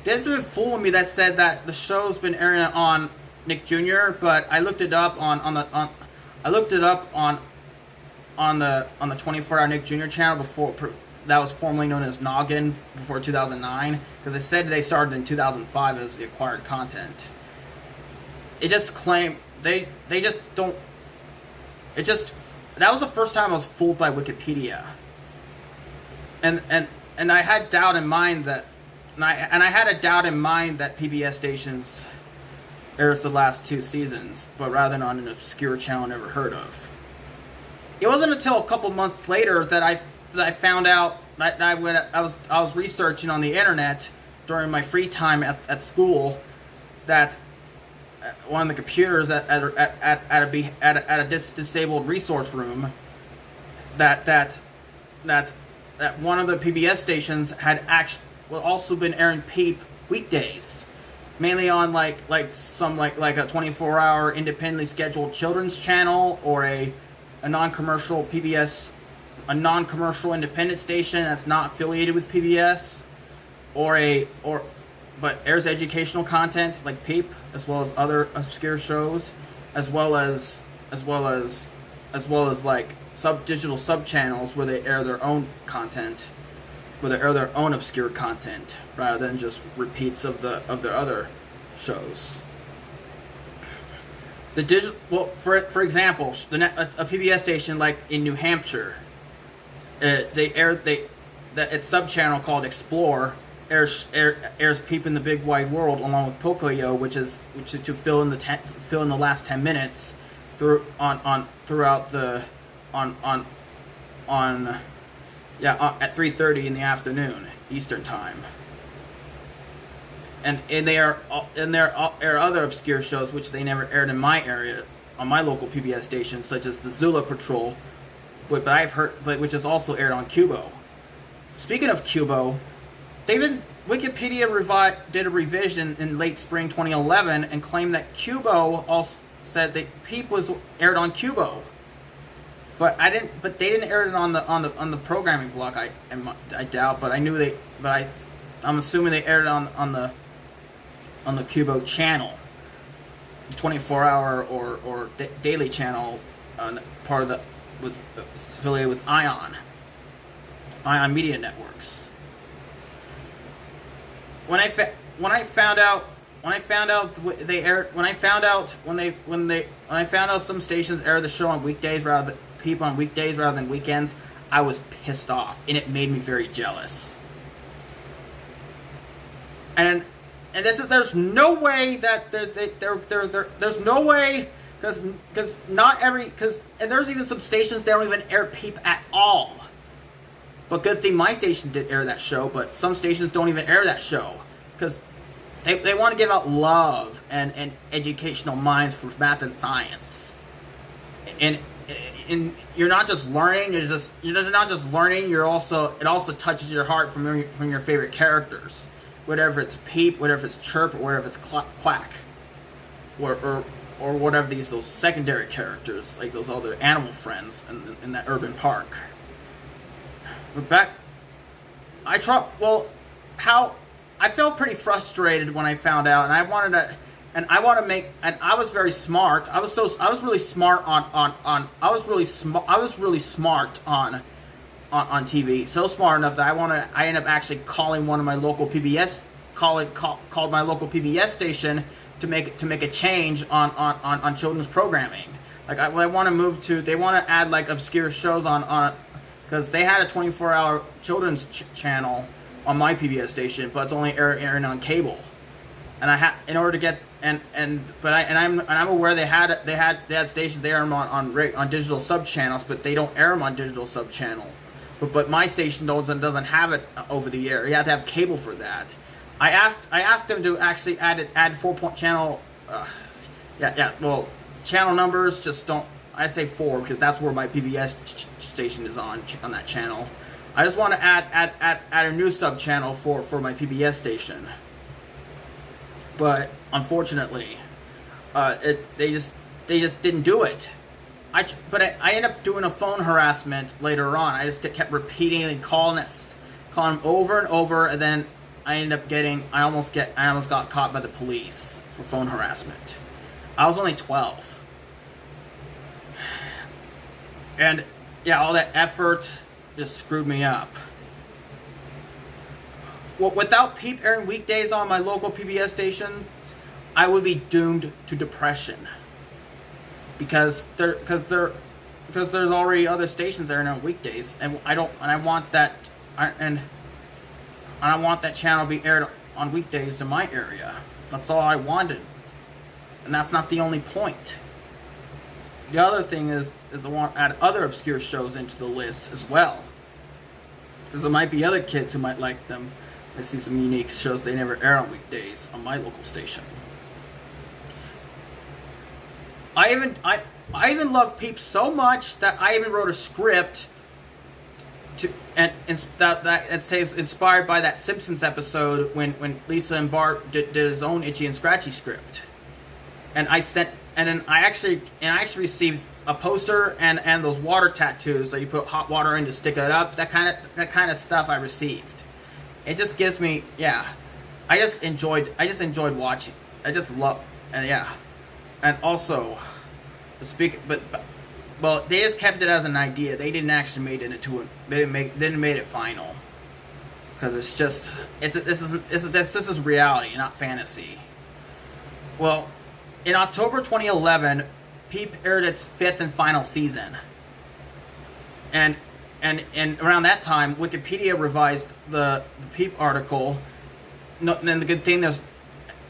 They've been fooling me that said that the show's been airing it on Nick Jr., but I looked it up on the 24-hour Nick Jr. channel before that was formerly known as Noggin, before 2009, because they said they started in 2005 as the acquired content. It just claimed they just don't. It just that was the first time I was fooled by Wikipedia. And I had doubt in mind that. And I had a doubt in mind that PBS stations airs the last 2 seasons, but rather than on an obscure channel never heard of. It wasn't until a couple months later that I found out that I was researching on the internet during my free time at school that one of the computers at a disabled resource room that one of the PBS stations had also been airing Peep weekdays, mainly on like a 24-hour independently scheduled children's channel, or a non-commercial PBS, a non-commercial independent station that's not affiliated with PBS, but airs educational content like Peep, as well as other obscure shows, as well as like digital sub channels where they air their own content. where they air their own obscure content rather than just repeats of their other shows. The digital, well, for example, a PBS station like in New Hampshire, its sub channel called Explore airs Peep in the Big Wide World along with Pocoyo, which is to fill in the last 10 minutes at 3:30 in the afternoon Eastern time. And there are other obscure shows which they never aired in my area on my local PBS stations, such as the Zula Patrol, but which is also aired on Qubo. Speaking of Qubo, Wikipedia did a revision in late spring 2011 and claimed that Qubo also said that Peep was aired on Qubo, but they didn't air it on the programming block. I doubt, but I'm assuming they aired it on the Qubo channel, the 24-hour or daily channel, part of affiliated with Ion Media Networks. When I found out some stations air the show on weekdays rather than weekends, I was pissed off, and it made me very jealous. And there's no way that there's no way, because there's even some stations that don't even air Peep at all. But good thing my station did air that show, but some stations don't even air that show because they want to give out love and educational minds for math and science. And you're not just learning, you're not just learning, it also touches your heart from your favorite characters. Whatever it's Peep, whatever it's Chirp, or whatever it's Quack, or whatever those secondary characters, like those other animal friends in that urban park. But I felt pretty frustrated when I found out, and I was very smart. I was really smart on TV, so smart enough that I ended up actually calling one of my local PBS called my local PBS station to make a change on children's programming. Like they want to add like obscure shows on because they had a 24-hour children's channel on my PBS station, but it's only airing on cable. And I'm aware they had stations they air them on digital sub channels, but they don't air them on digital sub channel. But my station doesn't have it over the air. You have to have cable for that. I asked them to actually add 4-point channel. Channel numbers just don't. I say 4 because that's where my PBS station is on that channel. I just want to add a new sub channel for my PBS station. But unfortunately, they just didn't do it. I ended up doing a phone harassment later on. I just kept repeating and calling them over and over, and then I almost got caught by the police for phone harassment. I was only 12. And yeah, all that effort just screwed me up. Well, without Peep airing weekdays on my local PBS stations, I would be doomed to depression. Because there's already other stations airing on weekdays, and I want that channel to be aired on weekdays in my area. That's all I wanted, and that's not the only point. The other thing is I want to add other obscure shows into the list as well, because there might be other kids who might like them. I see some unique shows they never air on weekdays on my local station. I even love Peep so much that I even wrote a script that says inspired by that Simpsons episode when Lisa and Bart did his own Itchy and Scratchy script. And I actually received a poster and those water tattoos that you put hot water in to stick it up. That kind of stuff I received. It just gives me, yeah. I just enjoyed watching. I just love, and yeah. And also, they just kept it as an idea. They didn't actually make it into they didn't make it final. because it's just this is reality, not fantasy. Well, in October 2011, Peep aired its 5th and final season, and around that time, Wikipedia revised the Peep article. No, then the good thing is,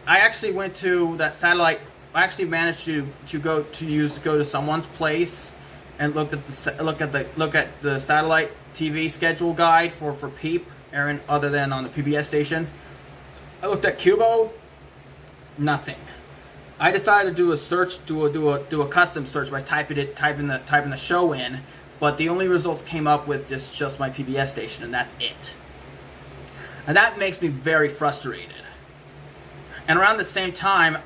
I actually went to that satellite. I actually managed to go to someone's place and look at the satellite TV schedule guide for Peep, airing other than on the PBS station. I looked at Kubo, nothing. I decided to do a search, do a custom search by typing the show in, but the only results came up with just my PBS station, and that's it. And that makes me very frustrated. And around the same time,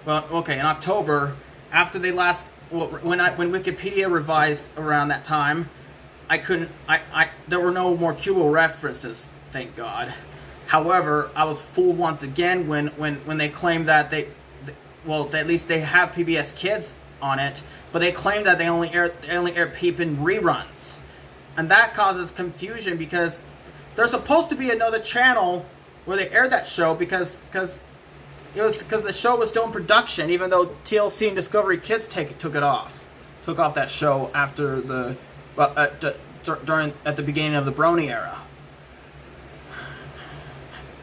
well, okay, in October, after they when Wikipedia revised around that time, there were no more Kubo references, thank God. However, I was fooled once again when they claimed that at least they have PBS Kids on it, but they claim that they only air Peep in reruns. And that causes confusion because there's supposed to be another channel where they aired that show because the show was still in production, even though TLC and Discovery Kids took off that show after at the beginning of the Brony era.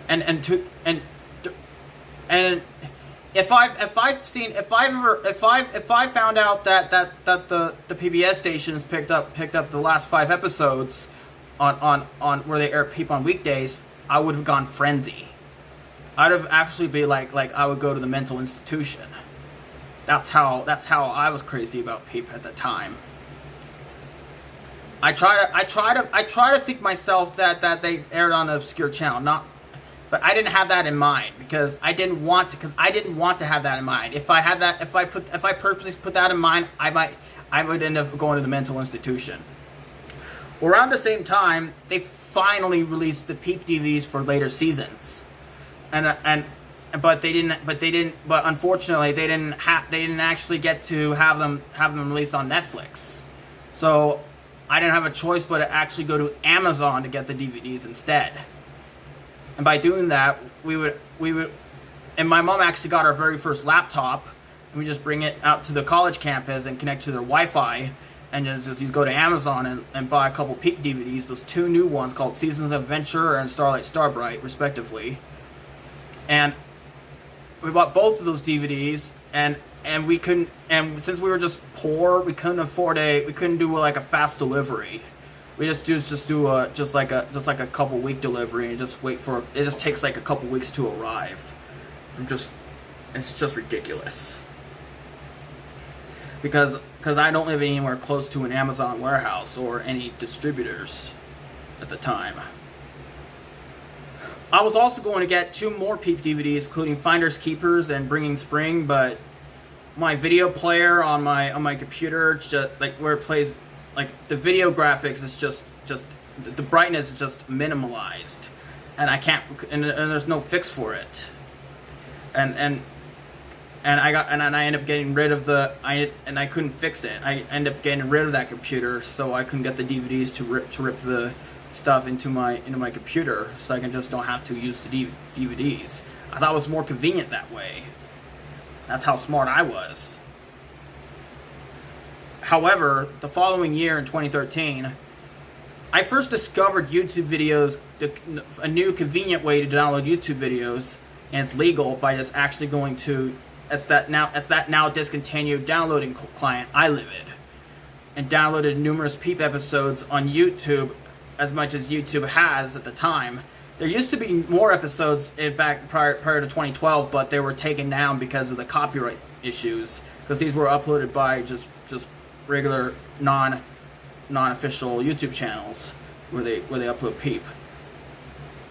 And if I found out that the PBS stations picked up the last 5 episodes on where they air Peep on weekdays, I would have gone frenzy. I'd have actually be like I would go to the mental institution. That's how I was crazy about Peep at the time. I try to think myself that they aired on an obscure channel, but I didn't have that in mind because I didn't want to have that in mind. If I purposely put that in mind, I would end up going to the mental institution. Well, around the same time, they finally released the Peep DVDs for later seasons, but unfortunately they didn't actually get to have them released on Netflix. So I didn't have a choice but to actually go to Amazon to get the DVDs instead. And by doing that, we would, and my mom actually got our very first laptop, and we just bring it out to the college campus and connect to their Wi-Fi, and just you go to Amazon and buy a couple Peep DVDs, those 2 new ones called Seasons of Adventure and Starlight Starbright, respectively. And we bought both of those DVDs, and we couldn't, and since we were just poor, we couldn't do like a fast delivery. We just do a couple week delivery and just wait for it. Just takes like a couple weeks to arrive. It's just ridiculous. Because I don't live anywhere close to an Amazon warehouse or any distributors at the time. I was also going to get 2 more Peep DVDs, including Finders Keepers and Bringing Spring, but my video player on my computer, just like where it plays, like the video graphics is just the brightness is just minimalized, and I can't, and there's no fix for it, and I ended up getting rid of I couldn't fix it. I ended up getting rid of that computer, so I couldn't get the DVDs to rip the stuff into my computer, so I just don't have to use the DVDs. I thought it was more convenient that way. That's how smart I was. However, the following year in 2013, I first discovered YouTube videos, a new convenient way to download YouTube videos, and it's legal by just actually going to that now discontinued downloading client, iLivid, and downloaded numerous Peep episodes on YouTube, as much as YouTube has at the time. There used to be more episodes back prior to 2012, but they were taken down because of the copyright issues, because these were uploaded by just regular non-official YouTube channels where they upload Peep.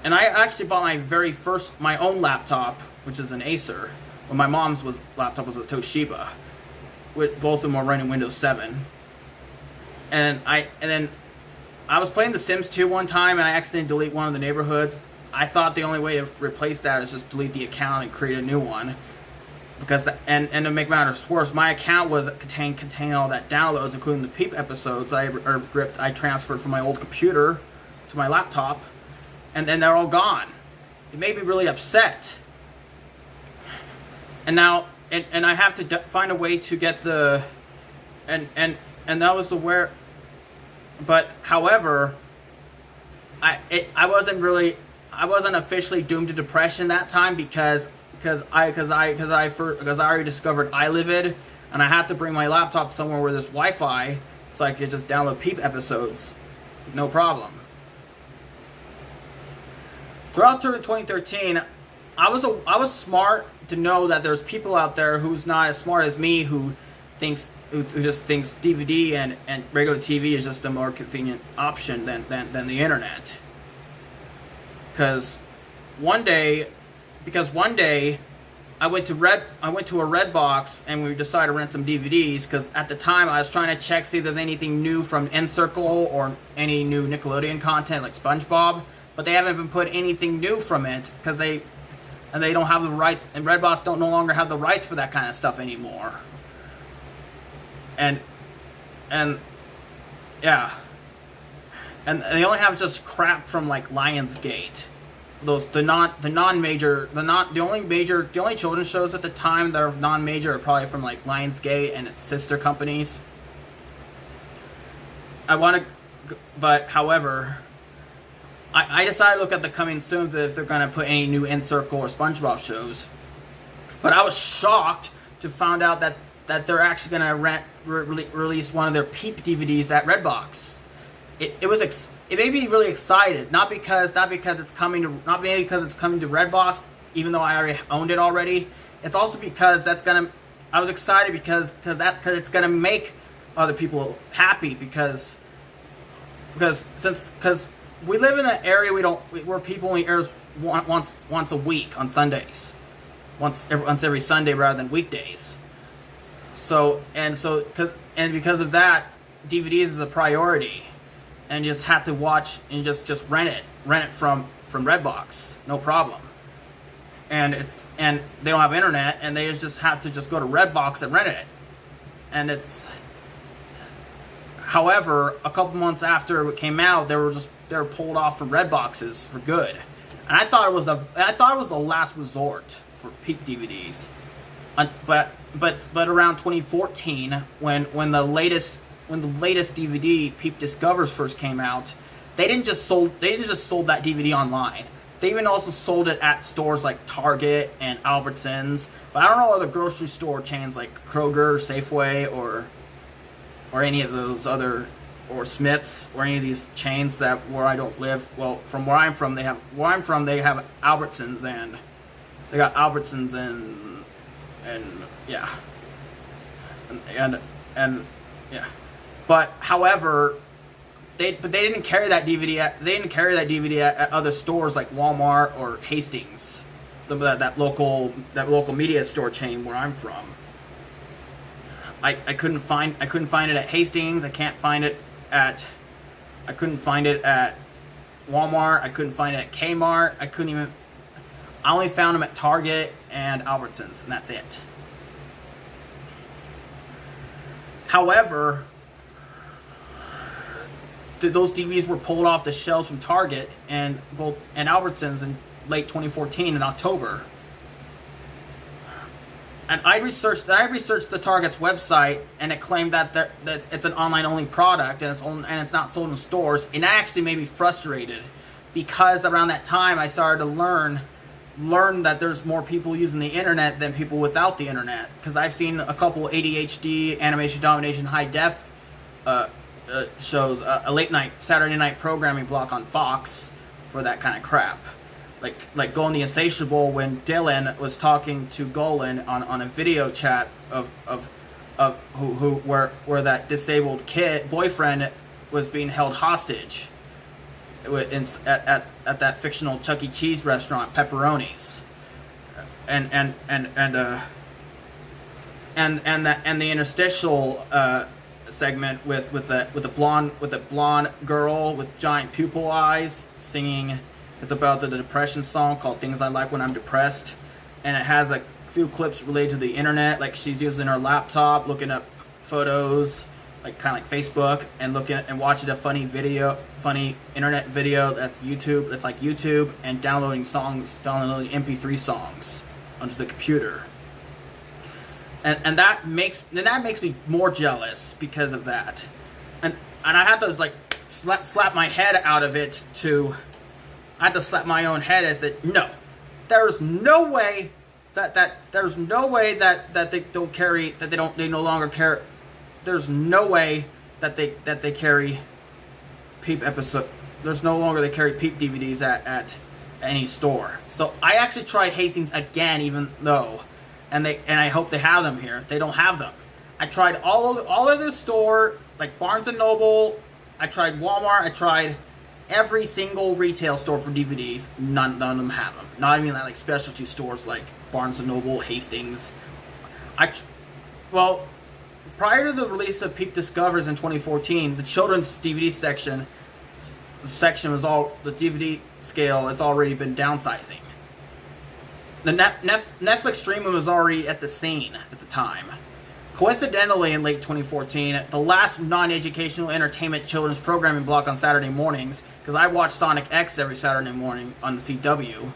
And I actually bought my own laptop, which is an Acer. Well, my mom's laptop was a Toshiba, with both of them were running Windows 7. And then I was playing The Sims 2 one time, and I accidentally deleted one of the neighborhoods. I thought the only way to replace that is just delete the account and create a new one. Because and to make matters worse, my account contained all that downloads, including the Peep episodes I transferred from my old computer to my laptop, and then they're all gone. It made me really upset. And now, and I have to find a way to get the, and that was the where. But however, I wasn't officially doomed to depression that time because I already discovered iLivid, and I had to bring my laptop somewhere where there's Wi-Fi so I could just download Peep episodes, no problem. Throughout 2013, I was smart to know that there's people out there who's not as smart as me who just thinks DVD and regular TV is just a more convenient option than the internet. Because one day I went to a Redbox and we decided to rent some DVDs because at the time I was trying to check see if there's anything new from Encircle or any new Nickelodeon content like SpongeBob, but they haven't been put anything new from it because they don't have the rights, and Redbox don't no longer have the rights for that kind of stuff anymore. And yeah, and they only have just crap from like Lionsgate. The only children's shows at the time that are non-major are probably from like Lionsgate and its sister companies. But however, I decided to look at the coming soon if they're gonna put any new Encircle or SpongeBob shows. But I was shocked to find out that they're actually gonna release one of their Peep DVDs at Redbox. It made me really excited, not because it's coming to Redbox, even though I already owned it already. It's also because I was excited because it's gonna make other people happy because we live in an area where people only airs once a week on Sundays, once every Sunday rather than weekdays. Because of that, DVDs is a priority. And you just have to watch and just rent it from Redbox, no problem. And they don't have internet, and they just have to just go to Redbox and rent it. And however, a couple months after it came out, they were pulled off from Redboxes for good. And I thought it was the last resort for Peep DVDs. But around 2014, when the latest DVD, Peep Discovers, first came out, they didn't just sold that DVD online. They even also sold it at stores like Target and Albertsons. But I don't know other grocery store chains like Kroger, Safeway, or any of those other, or Smith's, or any of these chains where I don't live. Well, from where I'm from, they have Albertsons and yeah, and yeah. But however, they didn't carry that DVD at other stores like Walmart or Hastings, that local media store chain where I'm from. I couldn't find it at Hastings. I couldn't find it at Walmart. I couldn't find it at Kmart. I only found them at Target and Albertsons, and that's it. However, those DVDs were pulled off the shelves from Target and Albertsons in late 2014 in October. And I researched the Target's website, and it claimed that it's an online-only product and it's not sold in stores. And that actually made me frustrated because around that time I started to learn that there's more people using the internet than people without the internet. Because I've seen a couple ADHD, Animation Domination, High Def shows, a late night Saturday night programming block on Fox for that kind of crap. Like Golan the Insatiable, when Dylan was talking to Golan on a video chat of where that disabled boyfriend was being held hostage at that fictional Chuck E. Cheese restaurant, Pepperoni's, and the interstitial segment with the blonde girl with giant pupil eyes singing. It's about the depression song called "Things I Like When I'm Depressed," and it has a few clips related to the internet, like she's using her laptop looking up photos like kind of like Facebook, and looking and watching a funny internet video that's YouTube, that's like YouTube, and downloading MP3 songs onto the computer. And that makes me more jealous because of that. And I had to like slap my head out of it I had to slap my own head and said, no, there's no way that they don't carry, that they no longer carry. There's no way that they carry Peep episode. There's no longer they carry Peep DVDs at any store. So I actually tried Hastings again, even though, and I hope they have them here. They don't have them. I tried all of the store, like Barnes and Noble. I tried Walmart. I tried every single retail store for DVDs. None of them have them. Not even like specialty stores like Barnes and Noble, Hastings. Prior to the release of Peep Discovers in 2014, the children's DVD section was the DVD scale has already been downsizing. The Netflix streaming was already at the scene at the time. Coincidentally, in late 2014, the last non-educational entertainment children's programming block on Saturday mornings, because I watch Sonic X every Saturday morning on the CW,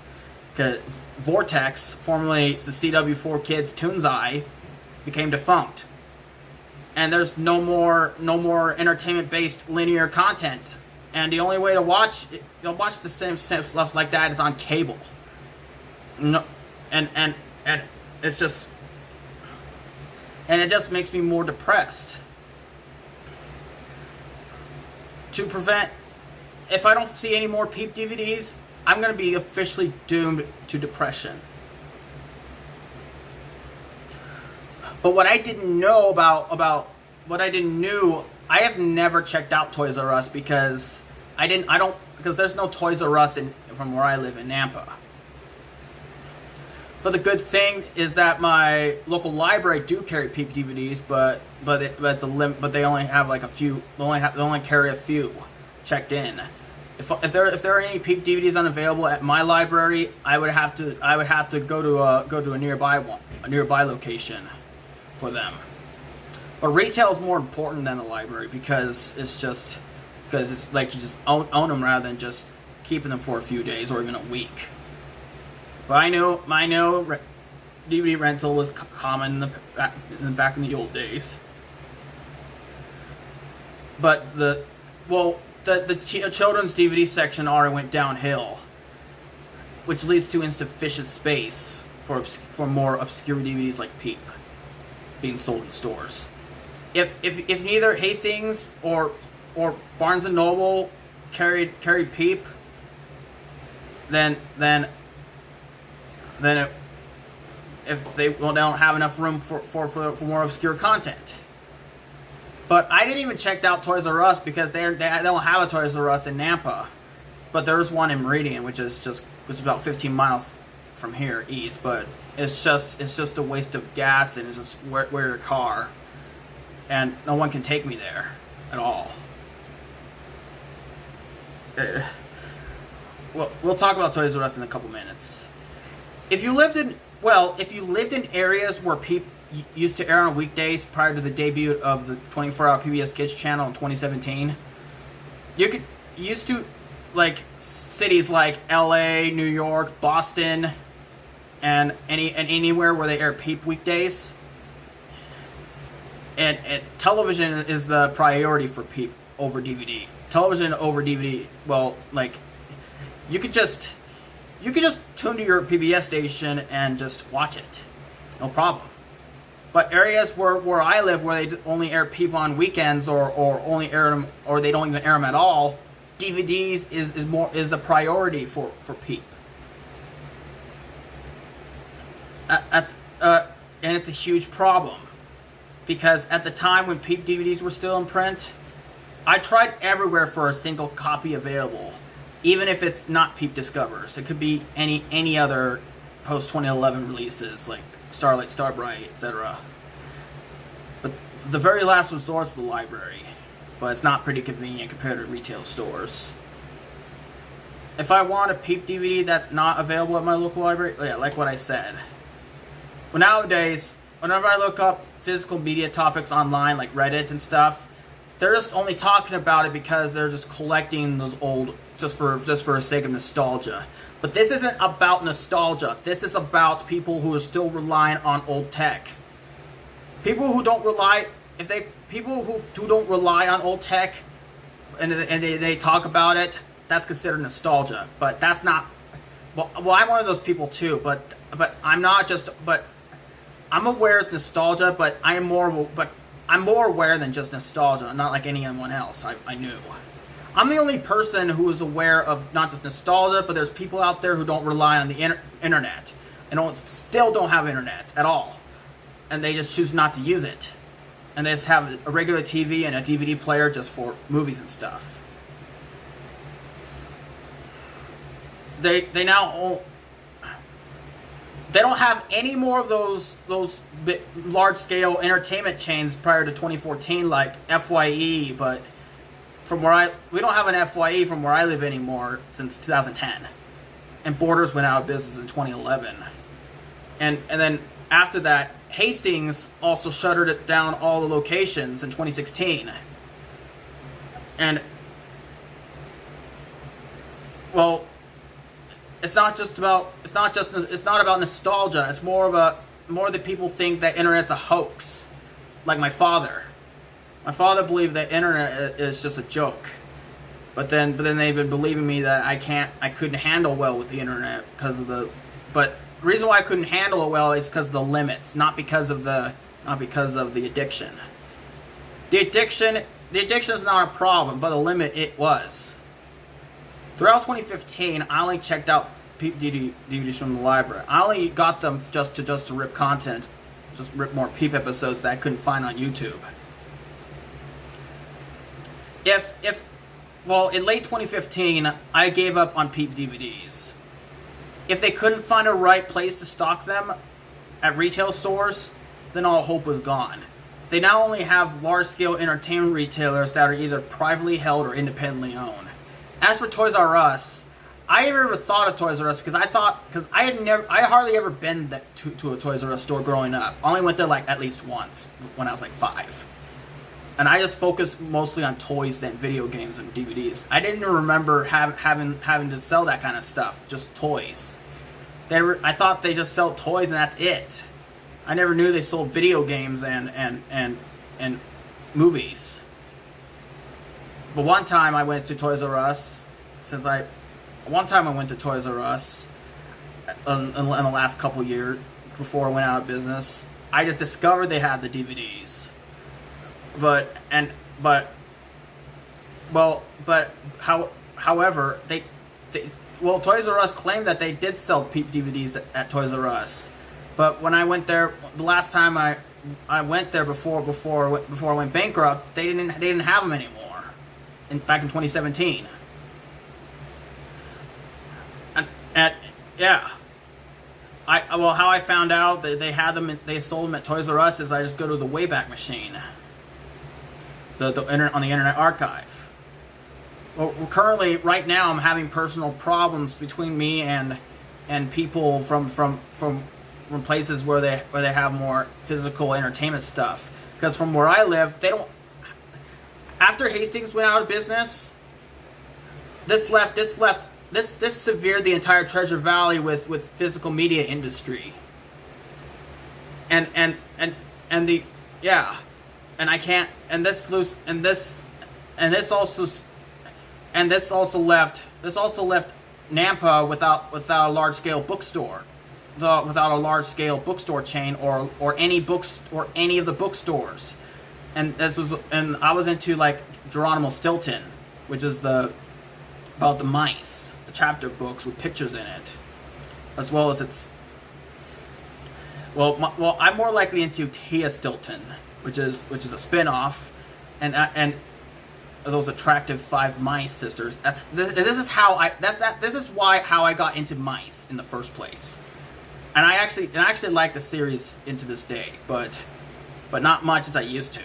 because Vortex, formerly the CW4 Kids Toon's Eye, became defunct. And there's no more entertainment-based linear content. And the only way to watch the same stuff like that is on cable. No, and it's just, and it just makes me more depressed. To prevent, if I don't see any more Peep DVDs, I'm going to be officially doomed to depression. But what I didn't know about what I didn't knew, I have never checked out Toys R Us because because there's no Toys R Us from where I live in Nampa. But the good thing is that my local library do carry Peep DVDs, but they only have like a few. They only carry a few checked in. If there are any Peep DVDs unavailable at my library, I would have to go to a nearby location for them. But retail is more important than the library because it's like you just own them rather than just keeping them for a few days or even a week. But I know DVD rental was common back in the old days. But the children's DVD section already went downhill, which leads to insufficient space for more obscure DVDs like Peep being sold in stores. If neither Hastings or Barnes and Noble carried Peep, then if they don't have enough room for more obscure content. But I didn't even check out Toys R Us because they don't have a Toys R Us in Nampa, but there's one in Meridian, which is about 15 miles from here east. But it's just a waste of gas and it's just where your car, and no one can take me there at all. Well, we'll talk about Toys R Us in a couple minutes. If you lived in areas where Peep used to air on weekdays prior to the debut of the 24-hour PBS Kids channel in 2017, you used to like cities like LA, New York, Boston, and anywhere where they air Peep weekdays. And television is the priority for Peep over DVD. Television over DVD. Well, like you could just tune to your PBS station and just watch it, no problem. But areas where I live, where they only air Peep on weekends or only air them, or they don't even air them at all, DVDs is the priority for Peep. And it's a huge problem because at the time when Peep DVDs were still in print, I tried everywhere for a single copy available, even if it's not Peep Discovers. It could be any other post 2011 releases like Starlight, Starbright, etc. But the very last resort's the library, but it's not pretty convenient compared to retail stores. If I want a Peep DVD that's not available at my local library, yeah, like what I said. But nowadays, whenever I look up physical media topics online, like Reddit and stuff, they're just only talking about it because they're just collecting those old, just for the sake of nostalgia. But this isn't about nostalgia. This is about people who are still relying on old tech. People who don't rely, people who don't rely on old tech, and they talk about it, that's considered nostalgia. But that's not. Well, I'm one of those people too. But I'm not just. But I'm aware it's nostalgia. But I'm more aware than just nostalgia. Not like anyone else I knew. I'm the only person who is aware of not just nostalgia, but there's people out there who don't rely on the internet and still don't have internet at all, and they just choose not to use it, and they just have a regular TV and a DVD player just for movies and stuff. They don't have any more of those large scale entertainment chains prior to 2014 like FYE, but we don't have an FYE from where I live anymore since 2010, and Borders went out of business in 2011, and then after that, Hastings also shuttered it down all the locations in 2016, and well, it's not about nostalgia. It's more that people think that internet's a hoax, like my father. My father believed that internet is just a joke, but then they've been believing me that I couldn't handle well with the internet because of the. But the reason why I couldn't handle it well is because of the limits, not because of the addiction. The addiction is not a problem, but the limit it was. Throughout 2015, I only checked out Peep DVDs from the library. I only got them just to rip content, just rip more Peep episodes that I couldn't find on YouTube. In late 2015, I gave up on Peep DVDs. If they couldn't find a right place to stock them at retail stores, then all hope was gone. They now only have large-scale entertainment retailers that are either privately held or independently owned. As for Toys R Us, I never thought of Toys R Us because I hardly ever been to a Toys R Us store growing up. I only went there like at least once when I was like 5. And I just focused mostly on toys than video games and DVDs. I didn't remember having to sell that kind of stuff, just toys. I thought they just sell toys and that's it. I never knew they sold video games and movies. But one time I went to Toys R Us, in the last couple years before I went out of business. I just discovered they had the DVDs. However, Toys R Us claimed that they did sell Peep DVDs at Toys R Us, but when I went there, the last time I went there before I went bankrupt, they didn't have them anymore. Back in 2017, how I found out that they had them, they sold them at Toys R Us is I just go to the Wayback Machine. On the Internet Archive. Well, currently, right now, I'm having personal problems between me and people from places where they have more physical entertainment stuff. Because from where I live, they don't. After Hastings went out of business, this severed the entire Treasure Valley with physical media industry. And I can't, and this also left Nampa without a large scale bookstore, without a large scale bookstore chain or any of the bookstores, and I was into like Geronimo Stilton, which is about the mice, the chapter books with pictures in it, as well as I'm more likely into Tia Stilton, which is a spin-off, and those attractive 5 mice sisters. This is how I got into mice in the first place, and I actually like the series into this day, but not much as I used to.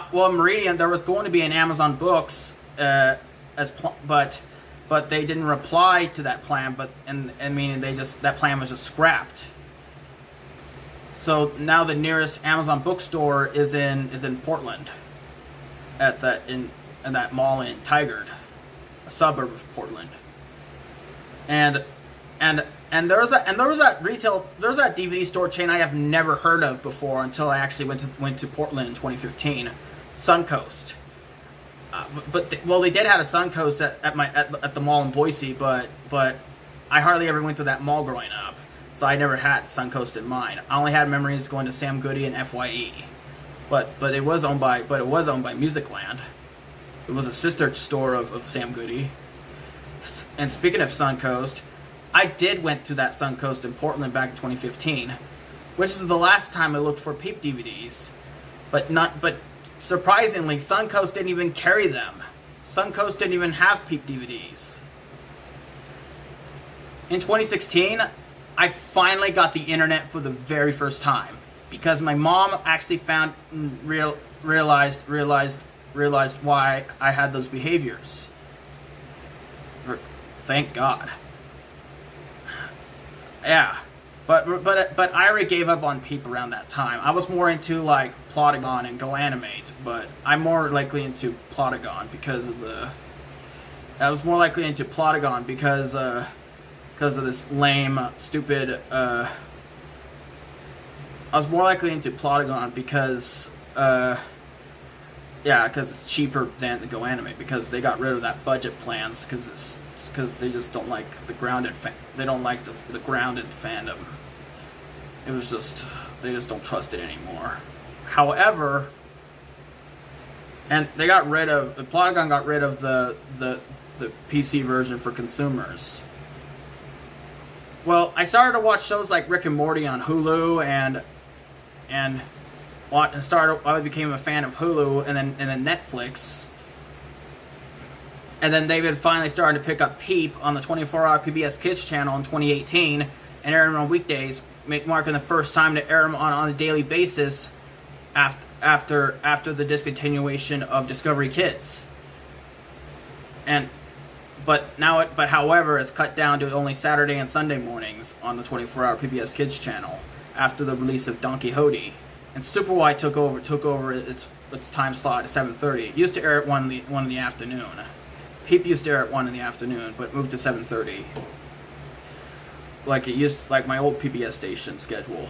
Meridian, there was going to be an Amazon Books but they didn't reply to that plan. That plan was just scrapped. So now the nearest Amazon bookstore is in Portland, at in that mall in Tigard, a suburb of Portland. And there was that DVD store chain I have never heard of before until I actually went to Portland in 2015, Suncoast. They did have a Suncoast at the mall in Boise, but I hardly ever went to that mall growing up, so I never had Suncoast in mind. I only had memories going to Sam Goody and FYE, but it was owned by Musicland. It was a sister store of Sam Goody. And speaking of Suncoast, I went to that Suncoast in Portland back in 2015, which is the last time I looked for Peep DVDs. But surprisingly, Suncoast didn't even carry them. Suncoast didn't even have Peep DVDs. In 2016, I finally got the internet for the very first time because my mom actually realized why I had those behaviors. Thank God. Yeah, but I already gave up on Peep around that time. I was more into like Plotagon and GoAnimate, but I'm more likely into Plotagon because of this lame, stupid. I was more likely into Plotagon because it's cheaper than the GoAnimate because they got rid of that budget plans because they just don't like the grounded. They don't like the grounded fandom. It was just they just don't trust it anymore. However, and they got rid of Plotagon got rid of the PC version for consumers. Well, I started to watch shows like Rick and Morty on Hulu I became a fan of Hulu and then Netflix. And then David finally started to pick up Peep on the 24-hour PBS Kids channel in 2018 and air them on weekdays, marking the first time to air them on a daily basis after the discontinuation of Discovery Kids. However, it's cut down to only Saturday and Sunday mornings on the 24-hour PBS Kids channel after the release of Don Quixote. And Super Why took over its time slot at 7:30. It used to air at 1 in the afternoon. Peep used to air at 1 in the afternoon, but moved to 7:30. Like my old PBS station schedule.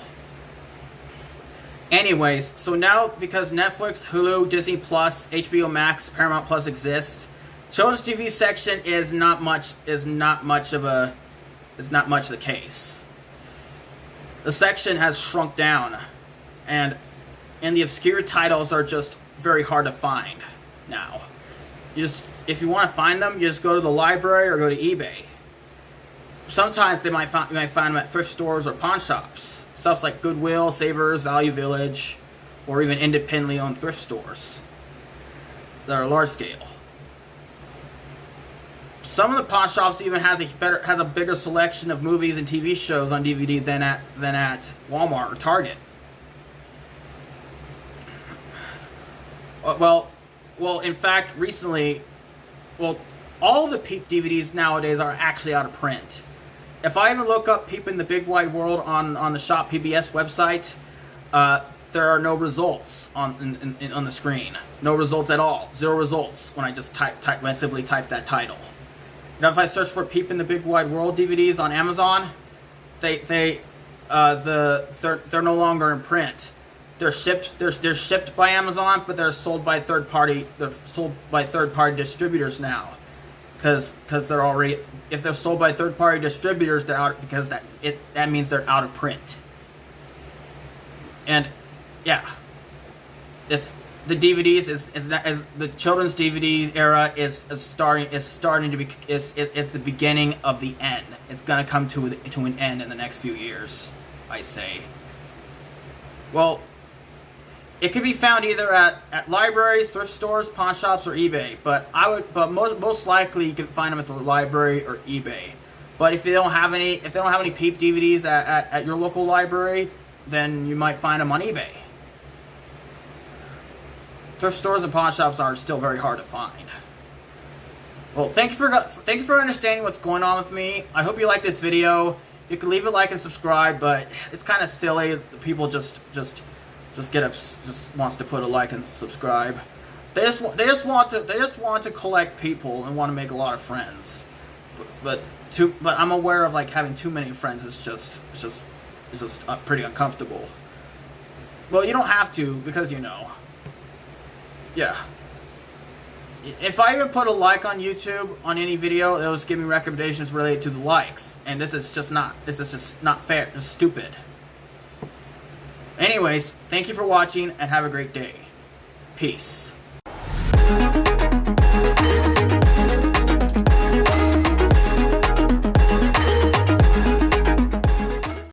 Anyways, so now because Netflix, Hulu, Disney Plus, HBO Max, Paramount Plus exists, children's TV section is not much the case. The section has shrunk down, and the obscure titles are just very hard to find now. If you want to find them, you just go to the library or go to eBay. Sometimes you might find them at thrift stores or pawn shops. Stuff like Goodwill, Savers, Value Village, or even independently owned thrift stores that are large scale. Some of the pawn shops even has a bigger selection of movies and TV shows on DVD than at Walmart or Target. Well, in fact, recently, all the Peep DVDs nowadays are actually out of print. If I even look up Peep in the Big Wide World on the Shop PBS website, there are no results on the screen. No results at all. 0 results when I just when I simply type that title. Now, if I search for Peep in the Big Wide World DVDs on Amazon, they're no longer in print. They're shipped by Amazon, but they're sold by third party distributors now, because they're already, if they're sold by third party distributors, they're out, because that means they're out of print. And yeah, it's the DVDs is the children's DVD era is starting to be it's the beginning of the end. It's gonna come to an end in the next few years, I say. Well, it could be found either at libraries, thrift stores, pawn shops, or eBay. But most likely you can find them at the library or eBay. But if they don't have any Peep DVDs at your local library, then you might find them on eBay. Thrift stores and pawn shops are still very hard to find. Well, thank you for understanding what's going on with me. I hope you like this video. You can leave a like and subscribe, but it's kind of silly. People just wants to put a like and subscribe. They just want to collect people and want to make a lot of friends. But I'm aware of like having too many friends is just pretty uncomfortable. Well, you don't have to, because yeah. If I even put a like on YouTube on any video, it'll just give me recommendations related to the likes, and this is just not fair. It's stupid. Anyways, thank you for watching and have a great day. Peace.